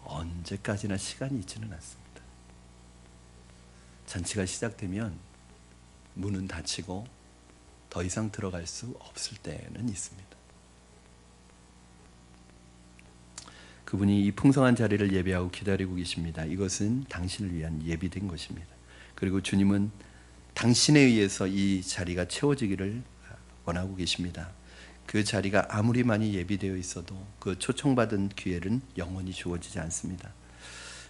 언제까지나 시간이 있지는 않습니다. 잔치가 시작되면 문은 닫히고 더 이상 들어갈 수 없을 때는 있습니다. 그분이 이 풍성한 자리를 예배하고 기다리고 계십니다. 이것은 당신을 위한 예비된 것입니다. 그리고 주님은 당신에 의해서 이 자리가 채워지기를 원하고 계십니다. 그 자리가 아무리 많이 예비되어 있어도 그 초청받은 기회는 영원히 주어지지 않습니다.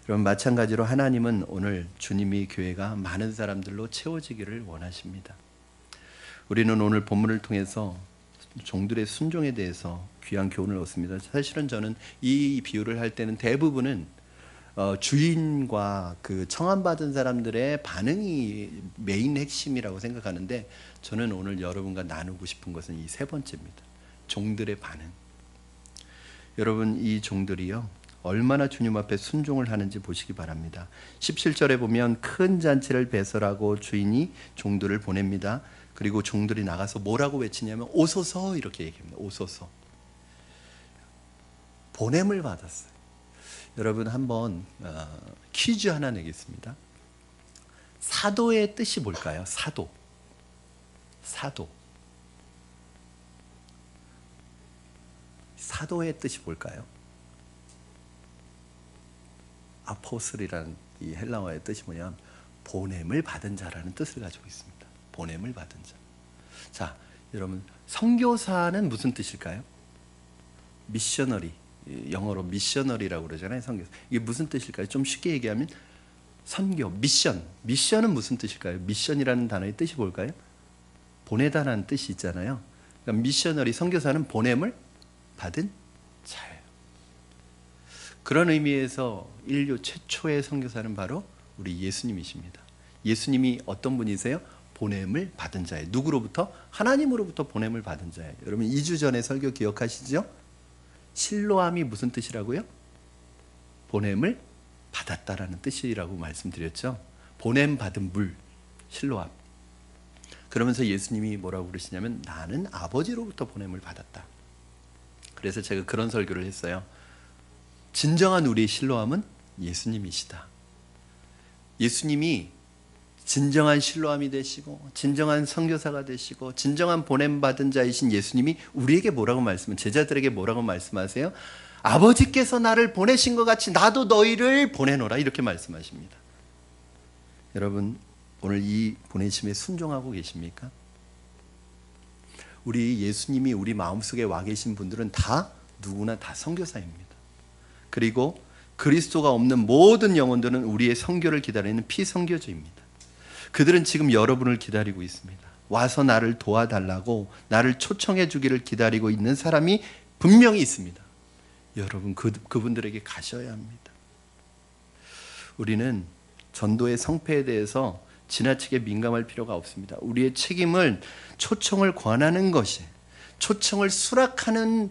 여러분, 마찬가지로 하나님은 오늘 주님의 교회가 많은 사람들로 채워지기를 원하십니다. 우리는 오늘 본문을 통해서 종들의 순종에 대해서 귀한 교훈을 얻습니다. 사실은 저는 이 비유를 할 때는 대부분은 주인과 그 청함받은 사람들의 반응이 메인 핵심이라고 생각하는데, 저는 오늘 여러분과 나누고 싶은 것은 이 세 번째입니다. 종들의 반응. 여러분, 이 종들이요, 얼마나 주님 앞에 순종을 하는지 보시기 바랍니다. 17절에 보면 큰 잔치를 배설하고 주인이 종들을 보냅니다. 그리고 종들이 나가서 뭐라고 외치냐면 오소서, 이렇게 얘기합니다. 오소서. 보냄을 받았어요. 여러분, 한번 퀴즈 하나 내겠습니다. 사도의 뜻이 뭘까요? 사도. 사도의 뜻이 뭘까요? 아포슬이라는 이 헬라어의 뜻이 뭐냐면 보냄을 받은 자라는 뜻을 가지고 있습니다. 보냄을 받은 자. 자, 여러분, 선교사는 무슨 뜻일까요? 미셔너리. 영어로 미셔너리라고 그러잖아요. 선교사. 이게 무슨 뜻일까요? 좀 쉽게 얘기하면 선교, 미션. 미션은 무슨 뜻일까요? 미션이라는 단어의 뜻이 뭘까요? 보내다라는 뜻이 있잖아요. 그러니까 미셔너리 선교사는 보냄을 받은 자예요. 그런 의미에서 인류 최초의 선교사는 바로 우리 예수님이십니다. 예수님이 어떤 분이세요? 보냄을 받은 자예요. 누구로부터? 하나님으로부터 보냄을 받은 자예요. 여러분 2주 전에 설교 기억하시죠? 실로암이 무슨 뜻이라고요? 보냄을 받았다라는 뜻이라고 말씀드렸죠. 보냄 받은 물, 실로암. 그러면서 예수님이 뭐라고 그러시냐면 나는 아버지로부터 보냄을 받았다. 그래서 제가 그런 설교를 했어요. 진정한 우리의 실로암은 예수님이시다. 예수님이 진정한 실로암이 되시고 진정한 선교사가 되시고 진정한 보냄받은 자이신 예수님이 우리에게 뭐라고 제자들에게 뭐라고 말씀하세요? 아버지께서 나를 보내신 것 같이 나도 너희를 보내노라 이렇게 말씀하십니다. 여러분 오늘 이 보내심에 순종하고 계십니까? 우리 예수님이 우리 마음속에 와 계신 분들은 다 누구나 다 선교사입니다. 그리고 그리스도가 없는 모든 영혼들은 우리의 선교를 기다리는 피선교주입니다. 그들은 지금 여러분을 기다리고 있습니다. 와서 나를 도와달라고 나를 초청해 주기를 기다리고 있는 사람이 분명히 있습니다. 여러분 그분들에게 가셔야 합니다. 우리는 전도의 성패에 대해서 지나치게 민감할 필요가 없습니다. 우리의 책임을 초청을 권하는 것이 초청을 수락하는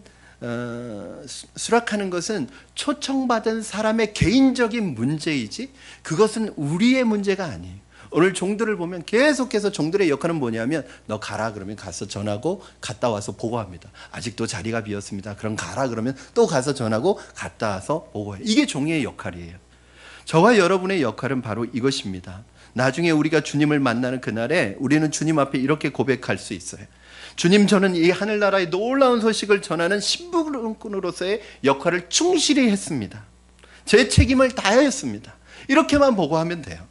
것은 초청받은 사람의 개인적인 문제이지 그것은 우리의 문제가 아니에요. 오늘 종들을 보면 계속해서 종들의 역할은 뭐냐면 너 가라 그러면 가서 전하고 갔다 와서 보고합니다. 아직도 자리가 비었습니다. 그럼 가라 그러면 또 가서 전하고 갔다 와서 보고해요. 이게 종의 역할이에요. 저와 여러분의 역할은 바로 이것입니다. 나중에 우리가 주님을 만나는 그날에 우리는 주님 앞에 이렇게 고백할 수 있어요. 주님, 저는 이 하늘나라의 놀라운 소식을 전하는 신부꾼으로서의 역할을 충실히 했습니다. 제 책임을 다하였습니다. 이렇게만 보고하면 돼요.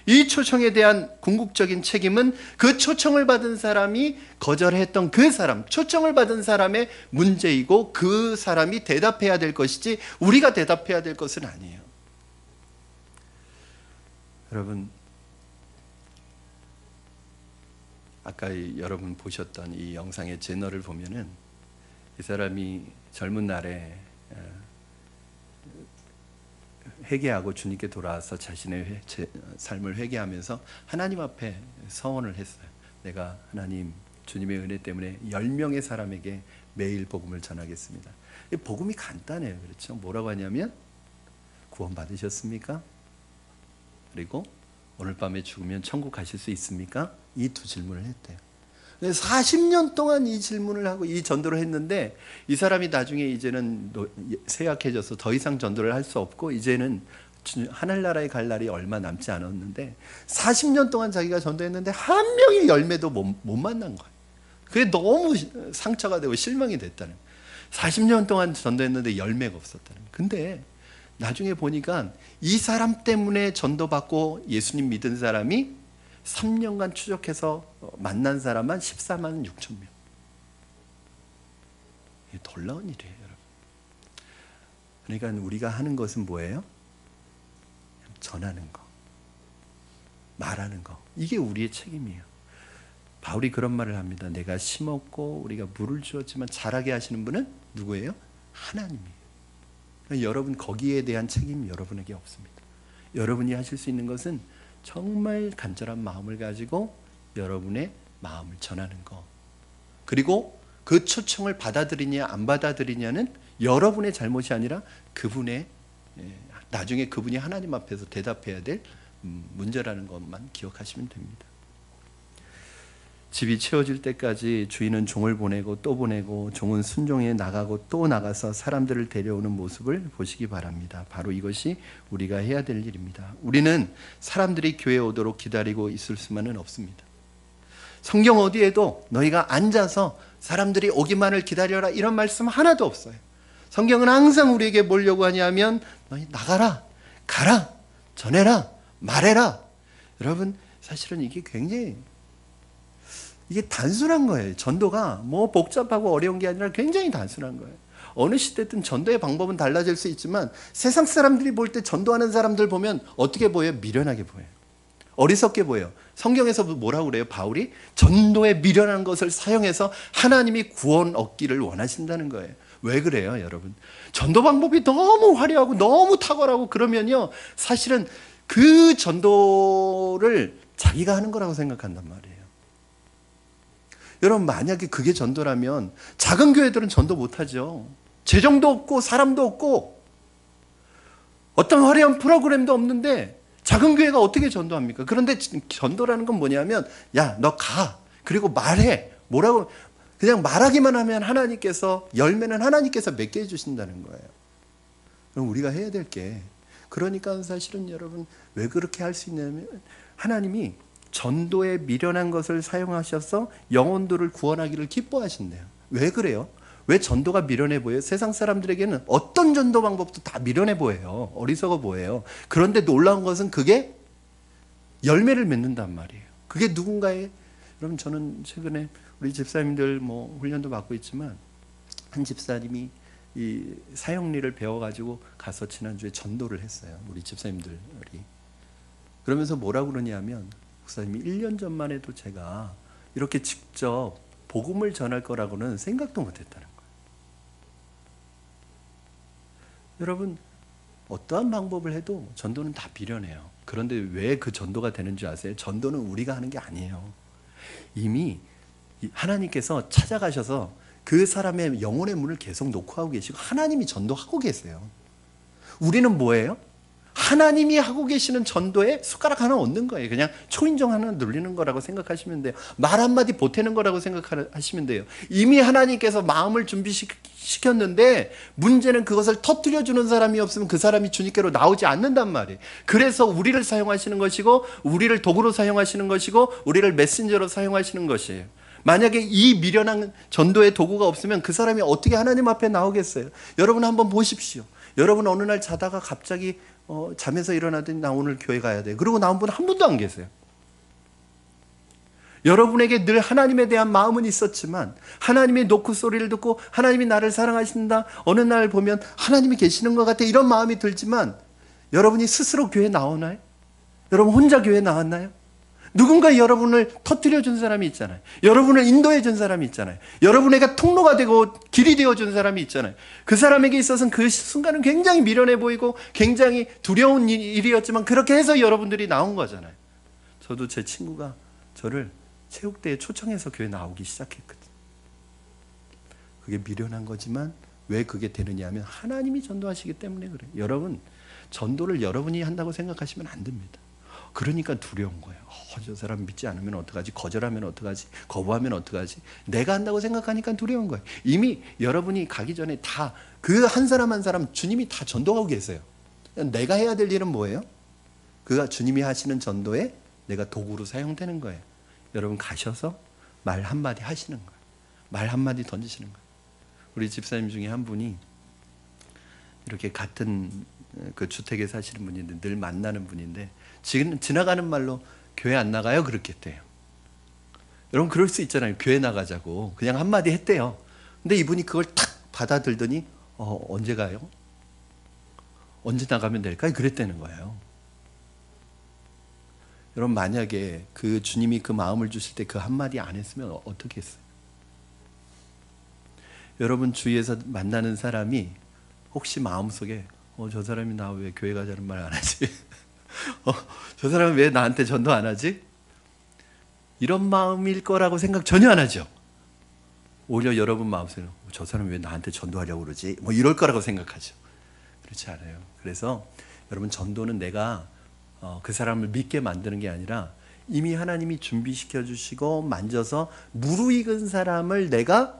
이 초청에 대한 궁극적인 책임은 그 초청을 받은 사람이 거절했던 그 사람, 초청을 받은 사람의 문제이고 그 사람이 대답해야 될 것이지 우리가 대답해야 될 것은 아니에요. 여러분, 아까 여러분 보셨던 이 영상의 제너를 보면은 이 사람이 젊은 날에 회개하고 주님께 돌아와서 자신의 삶을 회개하면서 하나님 앞에 서원을 했어요. 내가 하나님 주님의 은혜 때문에 10명의 사람에게 매일 복음을 전하겠습니다. 이 복음이 간단해요. 그렇죠? 뭐라고 하냐면 구원 받으셨습니까? 그리고 오늘 밤에 죽으면 천국 가실 수 있습니까? 이 두 질문을 했대요. 40년 동안 이 질문을 하고 이 전도를 했는데 이 사람이 나중에 이제는 쇠약해져서 더 이상 전도를 할 수 없고 이제는 하늘나라에 갈 날이 얼마 남지 않았는데 40년 동안 자기가 전도했는데 한 명의 열매도 못 만난 거예요. 그게 너무 상처가 되고 실망이 됐다는 거예요. 40년 동안 전도했는데 열매가 없었다는 거예요. 근데 나중에 보니까 이 사람 때문에 전도받고 예수님 믿은 사람이 3년간 추적해서 만난 사람만 14만 6천 명. 이게 놀라운 일이에요, 여러분. 그러니까 우리가 하는 것은 뭐예요? 전하는 거, 말하는 거. 이게 우리의 책임이에요. 바울이 그런 말을 합니다. 내가 심었고 우리가 물을 주었지만 자라게 하시는 분은 누구예요? 하나님이에요. 그러니까 여러분 거기에 대한 책임이 여러분에게 없습니다. 여러분이 하실 수 있는 것은 정말 간절한 마음을 가지고 여러분의 마음을 전하는 것. 그리고 그 초청을 받아들이냐 안 받아들이냐는 여러분의 잘못이 아니라 그분의 나중에 그분이 하나님 앞에서 대답해야 될 문제라는 것만 기억하시면 됩니다. 집이 채워질 때까지 주인은 종을 보내고 또 보내고 종은 순종해 나가고 또 나가서 사람들을 데려오는 모습을 보시기 바랍니다. 바로 이것이 우리가 해야 될 일입니다. 우리는 사람들이 교회에 오도록 기다리고 있을 수만은 없습니다. 성경 어디에도 너희가 앉아서 사람들이 오기만을 기다려라 이런 말씀 하나도 없어요. 성경은 항상 우리에게 뭐려고 하냐면 너희 나가라, 가라, 전해라, 말해라. 여러분 사실은 이게 굉장히 이게 단순한 거예요. 전도가 뭐 복잡하고 어려운 게 아니라 굉장히 단순한 거예요. 어느 시대든 전도의 방법은 달라질 수 있지만 세상 사람들이 볼 때 전도하는 사람들 보면 어떻게 보여요? 미련하게 보여요. 어리석게 보여요. 성경에서 뭐라고 그래요? 바울이 전도에 미련한 것을 사용해서 하나님이 구원 얻기를 원하신다는 거예요. 왜 그래요, 여러분? 전도 방법이 너무 화려하고 너무 탁월하고 그러면요, 사실은 그 전도를 자기가 하는 거라고 생각한단 말이에요. 여러분, 만약에 그게 전도라면 작은 교회들은 전도 못하죠. 재정도 없고 사람도 없고 어떤 화려한 프로그램도 없는데 작은 교회가 어떻게 전도합니까? 그런데 전도라는 건 뭐냐면, 야, 너 가. 그리고 말해. 뭐라고, 그냥 말하기만 하면 하나님께서, 열매는 하나님께서 맺게 해주신다는 거예요. 그럼 우리가 해야 될 게, 그러니까 사실은 여러분, 왜 그렇게 할 수 있냐면, 하나님이 전도에 미련한 것을 사용하셔서 영혼들을 구원하기를 기뻐하신대요. 왜 그래요? 왜 전도가 미련해 보여요? 세상 사람들에게는 어떤 전도 방법도 다 미련해 보여요. 어리석어 보여요. 그런데 놀라운 것은 그게 열매를 맺는단 말이에요. 그게 누군가의, 여러분, 저는 최근에 우리 집사님들 뭐 훈련도 받고 있지만, 한 집사님이 이 사역리를 배워가지고 가서 지난주에 전도를 했어요. 우리 집사님들이. 그러면서 뭐라고 그러냐면, 목사님이 1년 전만 해도 제가 이렇게 직접 복음을 전할 거라고는 생각도 못했다는 거예요. 여러분, 어떠한 방법을 해도 전도는 다 미련해요. 그런데 왜 그 전도가 되는 줄 아세요? 전도는 우리가 하는 게 아니에요. 이미 하나님께서 찾아가셔서 그 사람의 영혼의 문을 계속 놓고 하고 계시고 하나님이 전도하고 계세요. 우리는 뭐예요? 하나님이 하고 계시는 전도에 숟가락 하나 얹는 거예요. 그냥 초인종 하나 눌리는 거라고 생각하시면 돼요. 말 한마디 보태는 거라고 생각하시면 돼요. 이미 하나님께서 마음을 준비시켰는데 문제는 그것을 터뜨려주는 사람이 없으면 그 사람이 주님께로 나오지 않는단 말이에요. 그래서 우리를 사용하시는 것이고, 우리를 도구로 사용하시는 것이고, 우리를 메신저로 사용하시는 것이에요. 만약에 이 미련한 전도의 도구가 없으면 그 사람이 어떻게 하나님 앞에 나오겠어요? 여러분 한번 보십시오. 여러분 어느 날 자다가 갑자기 잠에서 일어나더니 나 오늘 교회 가야 돼. 그러고 나온 분 한 분도 안 계세요. 여러분에게 늘 하나님에 대한 마음은 있었지만 하나님의 노크 소리를 듣고 하나님이 나를 사랑하신다. 어느 날 보면 하나님이 계시는 것 같아. 이런 마음이 들지만 여러분이 스스로 교회 나오나요? 여러분 혼자 교회 나왔나요? 누군가 여러분을 터뜨려 준 사람이 있잖아요. 여러분을 인도해 준 사람이 있잖아요. 여러분에게 통로가 되고 길이 되어 준 사람이 있잖아요. 그 사람에게 있어서는 그 순간은 굉장히 미련해 보이고 굉장히 두려운 일이었지만 그렇게 해서 여러분들이 나온 거잖아요. 저도 제 친구가 저를 체육대회 초청해서 교회 나오기 시작했거든요. 그게 미련한 거지만 왜 그게 되느냐 하면 하나님이 전도하시기 때문에 그래요. 여러분, 전도를 여러분이 한다고 생각하시면 안 됩니다. 그러니까 두려운 거예요. 저 사람 믿지 않으면 어떡하지? 거절하면 어떡하지? 거부하면 어떡하지? 내가 한다고 생각하니까 두려운 거예요. 이미 여러분이 가기 전에 다 그 한 사람 한 사람 주님이 다 전도하고 계세요. 내가 해야 될 일은 뭐예요? 그가 주님이 하시는 전도에 내가 도구로 사용되는 거예요. 여러분 가셔서 말 한마디 하시는 거예요. 말 한마디 던지시는 거예요. 우리 집사님 중에 한 분이 이렇게 같은 그 주택에 사시는 분인데 늘 만나는 분인데 지금 지나가는 말로 교회 안 나가요? 그렇게 했대요. 여러분 그럴 수 있잖아요. 교회 나가자고 그냥 한마디 했대요. 근데 이분이 그걸 탁 받아들더니 언제 가요? 언제 나가면 될까요? 그랬다는 거예요. 여러분 만약에 그 주님이 그 마음을 주실 때 그 한마디 안 했으면 어떻게 했어요? 여러분 주위에서 만나는 사람이 혹시 마음속에 저 사람이 나 왜 교회 가자는 말 안 하지? 저 사람은 왜 나한테 전도 안 하지? 이런 마음일 거라고 생각 전혀 안 하죠. 오히려 여러분 마음속에는 저 사람이 왜 나한테 전도하려고 그러지? 뭐 이럴 거라고 생각하죠. 그렇지 않아요. 그래서 여러분 전도는 내가 그 사람을 믿게 만드는 게 아니라 이미 하나님이 준비시켜 주시고 만져서 무르익은 사람을 내가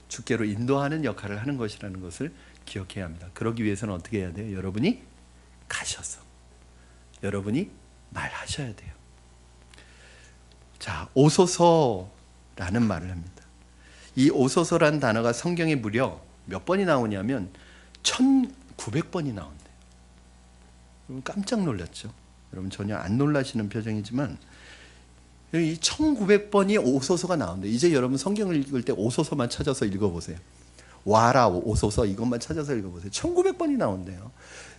주께로 인도하는 역할을 하는 것이라는 것을 기억해야 합니다. 그러기 위해서는 어떻게 해야 돼요? 여러분이 가셔서 여러분이 말하셔야 돼요. 자, 오소서라는 말을 합니다. 이 오소서라는 단어가 성경에 무려 몇 번이 나오냐면 1900번이 나온대요. 여러분 깜짝 놀랐죠? 여러분 전혀 안 놀라시는 표정이지만 이 1900번이 오소서가 나온대요. 이제 여러분 성경을 읽을 때 오소서만 찾아서 읽어보세요. 와라 오소서 이것만 찾아서 읽어보세요. 1900번이 나온대요.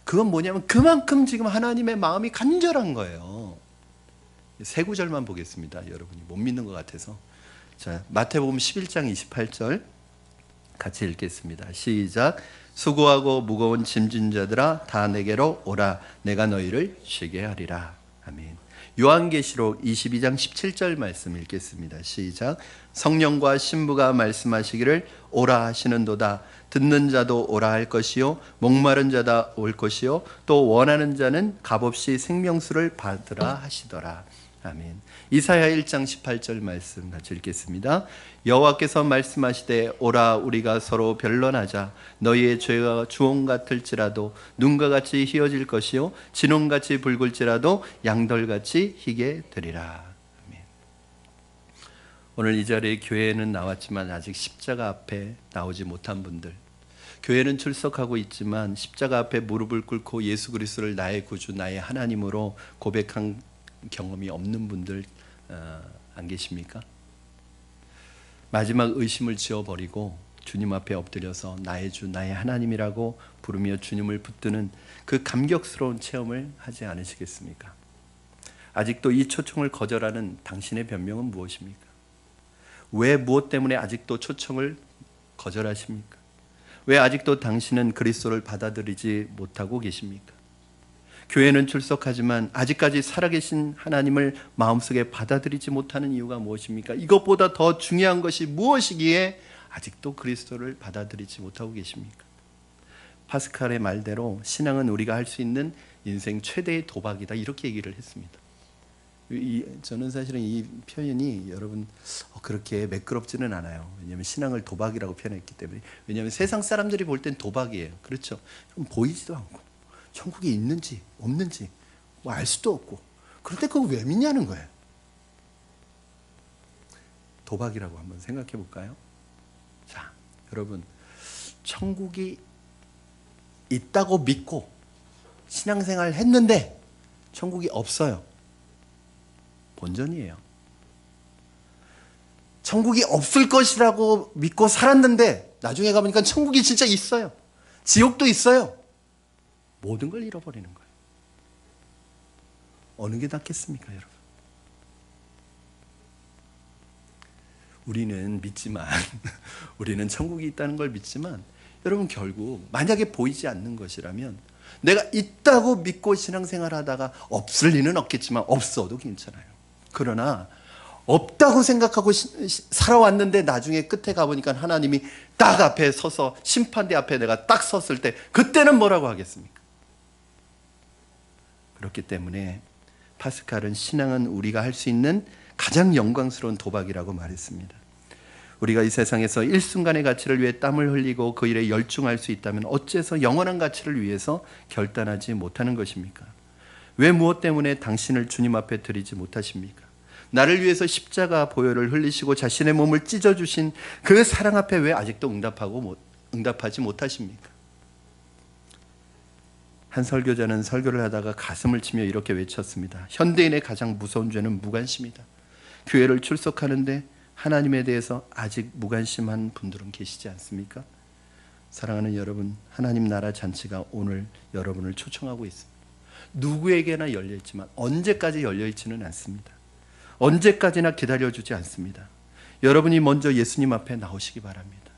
그건 뭐냐면 그만큼 지금 하나님의 마음이 간절한 거예요. 세 구절만 보겠습니다. 여러분이 못 믿는 것 같아서. 자, 마태복음 11장 28절 같이 읽겠습니다. 시작. 수고하고 무거운 짐진 자들아 다 내게로 오라. 내가 너희를 쉬게 하리라. 아멘. 요한계시록 22장 17절 말씀 읽겠습니다. 시작. 성령과 신부가 말씀하시기를 오라 하시는도다. 듣는 자도 오라 할 것이요 목마른 자다 올 것이요 또 원하는 자는 값없이 생명수를 받으라 하시더라. 아멘. 이사야 1장 18절 말씀 같이 읽겠습니다. 여호와께서 말씀하시되 오라 우리가 서로 변론하자. 너희의 죄가 주홍 같을지라도 눈과 같이 희어질 것이요 진홍같이 붉을지라도 양털같이 희게 되리라. 아멘. 오늘 이 자리에 교회에는 나왔지만 아직 십자가 앞에 나오지 못한 분들, 교회는 출석하고 있지만 십자가 앞에 무릎을 꿇고 예수 그리스도를 나의 구주 나의 하나님으로 고백한 경험이 없는 분들 안 계십니까? 마지막 의심을 지어버리고 주님 앞에 엎드려서 나의 주 나의 하나님이라고 부르며 주님을 붙드는 그 감격스러운 체험을 하지 않으시겠습니까? 아직도 이 초청을 거절하는 당신의 변명은 무엇입니까? 왜 무엇 때문에 아직도 초청을 거절하십니까? 왜 아직도 당신은 그리스도를 받아들이지 못하고 계십니까? 교회는 출석하지만 아직까지 살아계신 하나님을 마음속에 받아들이지 못하는 이유가 무엇입니까? 이것보다 더 중요한 것이 무엇이기에 아직도 그리스도를 받아들이지 못하고 계십니까? 파스칼의 말대로 신앙은 우리가 할 수 있는 인생 최대의 도박이다, 이렇게 얘기를 했습니다. 저는 사실은 이 표현이 여러분 그렇게 매끄럽지는 않아요. 왜냐하면 신앙을 도박이라고 표현했기 때문에. 왜냐하면 세상 사람들이 볼 땐 도박이에요. 그렇죠? 보이지도 않고 천국이 있는지 없는지 뭐 알 수도 없고, 그런데 그거 왜 믿냐는 거예요. 도박이라고 한번 생각해 볼까요? 자, 여러분, 천국이 있다고 믿고 신앙생활 했는데 천국이 없어요. 본전이에요. 천국이 없을 것이라고 믿고 살았는데 나중에 가보니까 천국이 진짜 있어요. 지옥도 있어요. 모든 걸 잃어버리는 거예요. 어느 게 낫겠습니까, 여러분? 우리는 믿지만, 우리는 천국이 있다는 걸 믿지만, 여러분 결국 만약에 보이지 않는 것이라면 내가 있다고 믿고 신앙생활 하다가 없을 리는 없겠지만 없어도 괜찮아요. 그러나 없다고 생각하고 살아왔는데 나중에 끝에 가보니까 하나님이 딱 앞에 서서 심판대 앞에 내가 딱 섰을 때 그때는 뭐라고 하겠습니까? 그렇기 때문에 파스칼은 신앙은 우리가 할 수 있는 가장 영광스러운 도박이라고 말했습니다. 우리가 이 세상에서 일순간의 가치를 위해 땀을 흘리고 그 일에 열중할 수 있다면 어째서 영원한 가치를 위해서 결단하지 못하는 것입니까? 왜 무엇 때문에 당신을 주님 앞에 드리지 못하십니까? 나를 위해서 십자가 보혈을 흘리시고 자신의 몸을 찢어주신 그 사랑 앞에 왜 아직도 응답하지 못하십니까? 한 설교자는 설교를 하다가 가슴을 치며 이렇게 외쳤습니다. 현대인의 가장 무서운 죄는 무관심이다. 교회를 출석하는데 하나님에 대해서 아직 무관심한 분들은 계시지 않습니까? 사랑하는 여러분, 하나님 나라 잔치가 오늘 여러분을 초청하고 있습니다. 누구에게나 열려있지만 언제까지 열려있지는 않습니다. 언제까지나 기다려주지 않습니다. 여러분이 먼저 예수님 앞에 나오시기 바랍니다.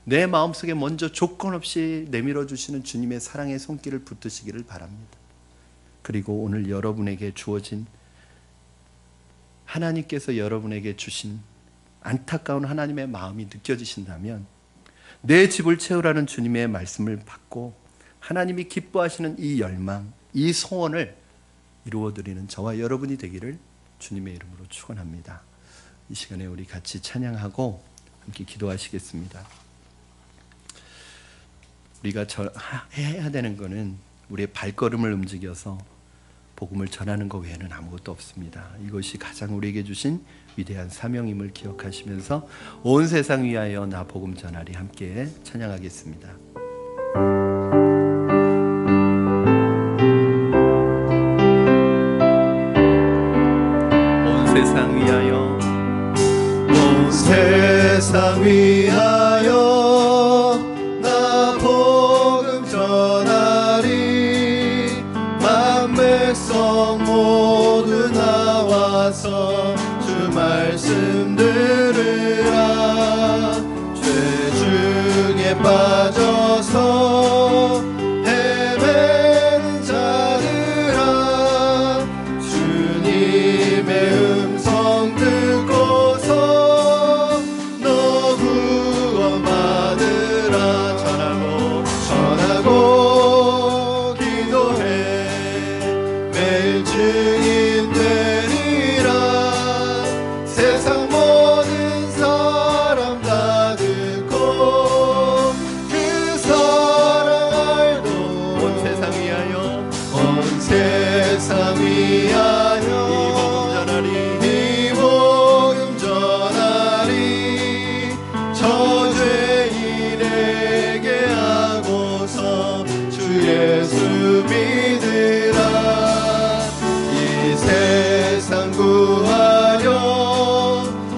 내 마음속에 먼저 조건 없이 내밀어 주시는 주님의 사랑의 손길을 붙드시기를 바랍니다. 그리고 오늘 여러분에게 주어진, 하나님께서 여러분에게 주신 안타까운 하나님의 마음이 느껴지신다면 내 집을 채우라는 주님의 말씀을 받고 하나님이 기뻐하시는 이 열망, 이 소원을 이루어드리는 저와 여러분이 되기를 주님의 이름으로 축원합니다. 이 시간에 우리 같이 찬양하고 함께 기도하시겠습니다. 우리가 해야 되는 것은 우리의 발걸음을 움직여서 복음을 전하는 것 외에는 아무것도 없습니다. 이것이 가장 우리에게 주신 위대한 사명임을 기억하시면서 온 세상 위하여 나 복음 전하리 함께 찬양하겠습니다. 온 세상 위하여, 온 세상 위하여 나 복음 전하리. 만 백성 모두 나와 시기에 빠져서 헤매는 자들아 주님의 음성 듣고서 너 구원받으라. 전하고 기도해 매일 증인 되리라. 세상 모든 사람 다 듣고 그 사랑 알고 온 세상 위하여 이 복음 전하리. 저죄인에게 하고서 주 예수 믿으라. 이 세상 구하려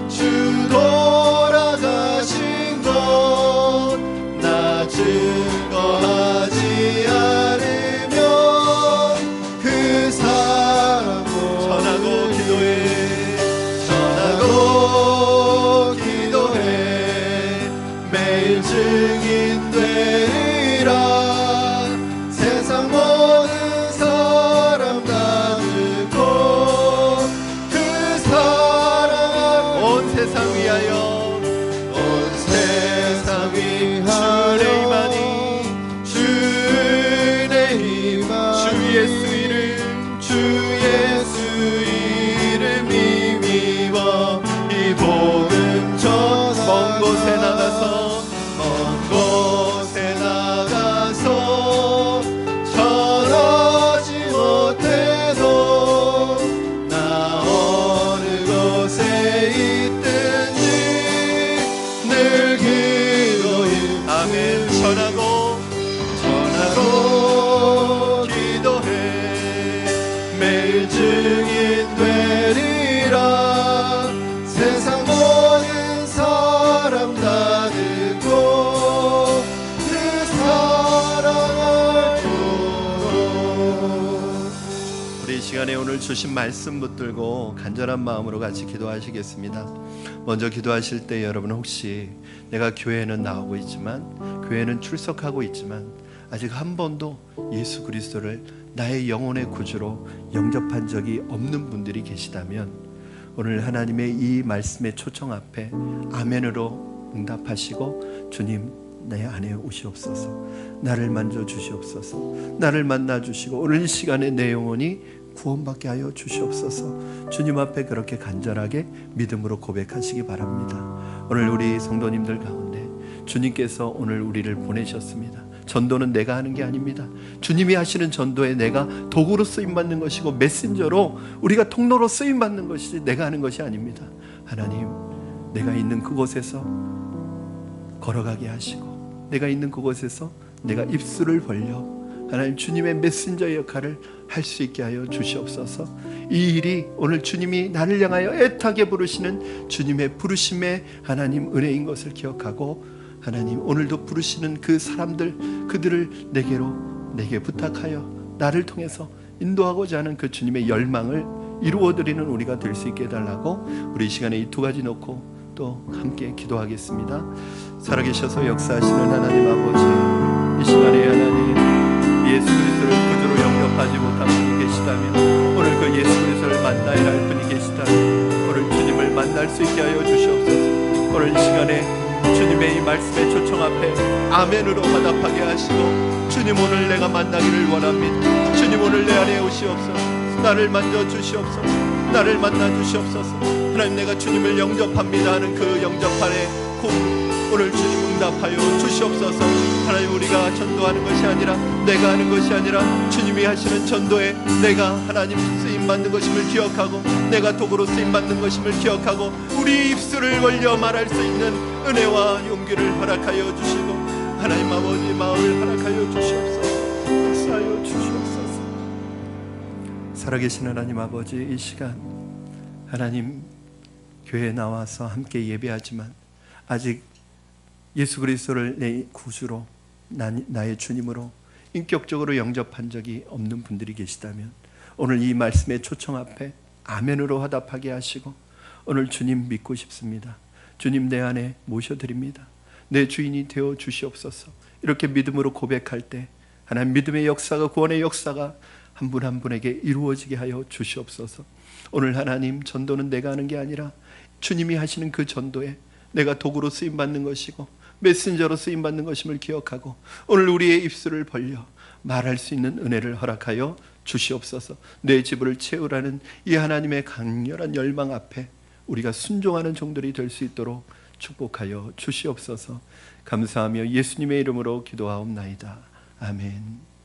주 돌아가신 것 나 증거하지 않으면 그 사람 전하고 기도해 매일 증인 되리라. 세상 모든 사람 다 듣고 그 사랑 온 세상 위하여 주 예수 이름 힘입어 이 복음 전하라. 먼 곳에 나가서 전하지 못해도 나 어느 곳에 있든지 늘 기도해. 아멘. 전하고 기도해 매일 증인 되리라. 세상 모든 사람 다 듣고 그 사랑을 알도록. 우리 이 시간에 오늘 주신 말씀 붙들고 간절한 마음으로 같이 기도하시겠습니다. 먼저 기도하실 때 여러분 혹시 내가 교회는 나오고 있지만 교회는 출석하고 있지만 아직 한 번도 예수 그리스도를 나의 영혼의 구주로 영접한 적이 없는 분들이 계시다면 오늘 하나님의 이 말씀의 초청 앞에 아멘으로 응답하시고 주님 내 안에 오시옵소서. 나를 만져주시옵소서. 나를 만나주시고 오늘 이 시간에 내 영혼이 구원받게 하여 주시옵소서. 주님 앞에 그렇게 간절하게 믿음으로 고백하시기 바랍니다. 오늘 우리 성도님들 가운데 주님께서 오늘 우리를 보내셨습니다. 전도는 내가 하는 게 아닙니다. 주님이 하시는 전도에 내가 도구로 쓰임받는 것이고 메신저로 우리가 통로로 쓰임받는 것이지 내가 하는 것이 아닙니다. 하나님, 내가 있는 그곳에서 걸어가게 하시고 내가 있는 그곳에서 내가 입술을 벌려 하나님 주님의 메신저 역할을 할 수 있게 하여 주시옵소서. 이 일이 오늘 주님이 나를 향하여 애타게 부르시는 주님의 부르심의 하나님 은혜인 것을 기억하고 하나님 오늘도 부르시는 그 사람들 그들을 내게 부탁하여 나를 통해서 인도하고자 하는 그 주님의 열망을 이루어드리는 우리가 될 수 있게 해달라고 우리 이 시간에 이 두 가지 놓고 또 함께 기도하겠습니다. 살아계셔서 역사하시는 하나님 아버지, 이 시간에 하나님 예수 그리스도를 구주로 영접하지 못한 분이 계시다면 오늘 그 예수 그리스도를 만나야 할 분이 계시다면 오늘 주님을 만날 수 있게 하여 주시옵소서. 오늘 이 시간에 주님의 이 말씀의 초청 앞에 아멘으로 화답하게 하시고 주님 오늘 내가 만나기를 원합니다. 주님 오늘 내 안에 오시옵소서. 나를 만져주시옵소서. 나를 만나주시옵소서. 하나님 내가 주님을 영접합니다 하는 그 영접판에 오늘 주님 응답하여 주시옵소서. 하나님 우리가 전도하는 것이 아니라 내가 하는 것이 아니라 주님이 하시는 전도에 내가 하나님 쓰임받는 것임을 기억하고 내가 도구로 쓰임받는 것임을 기억하고 우리 입술을 벌려 말할 수 있는 은혜와 용기를 허락하여 주시고 하나님 아버지 마음을 허락하여 주시옵소서. 역사하여 주시옵소서. 살아계신 하나님 아버지, 이 시간 하나님 교회에 나와서 함께 예배하지만 아직 예수 그리스도를 내 구주로 나의 주님으로 인격적으로 영접한 적이 없는 분들이 계시다면 오늘 이 말씀의 초청 앞에 아멘으로 화답하게 하시고 오늘 주님 믿고 싶습니다. 주님 내 안에 모셔드립니다. 내 주인이 되어 주시옵소서. 이렇게 믿음으로 고백할 때 하나님 믿음의 역사가, 구원의 역사가 한 분 한 분에게 이루어지게 하여 주시옵소서. 오늘 하나님, 전도는 내가 하는 게 아니라 주님이 하시는 그 전도에 내가 도구로 쓰임받는 것이고 메신저로 쓰임받는 것임을 기억하고 오늘 우리의 입술을 벌려 말할 수 있는 은혜를 허락하여 주시옵소서. 내 지부를 채우라는 이 하나님의 강렬한 열망 앞에 우리가 순종하는 종들이 될 수 있도록 축복하여 주시옵소서. 감사하며 예수님의 이름으로 기도하옵나이다. 아멘.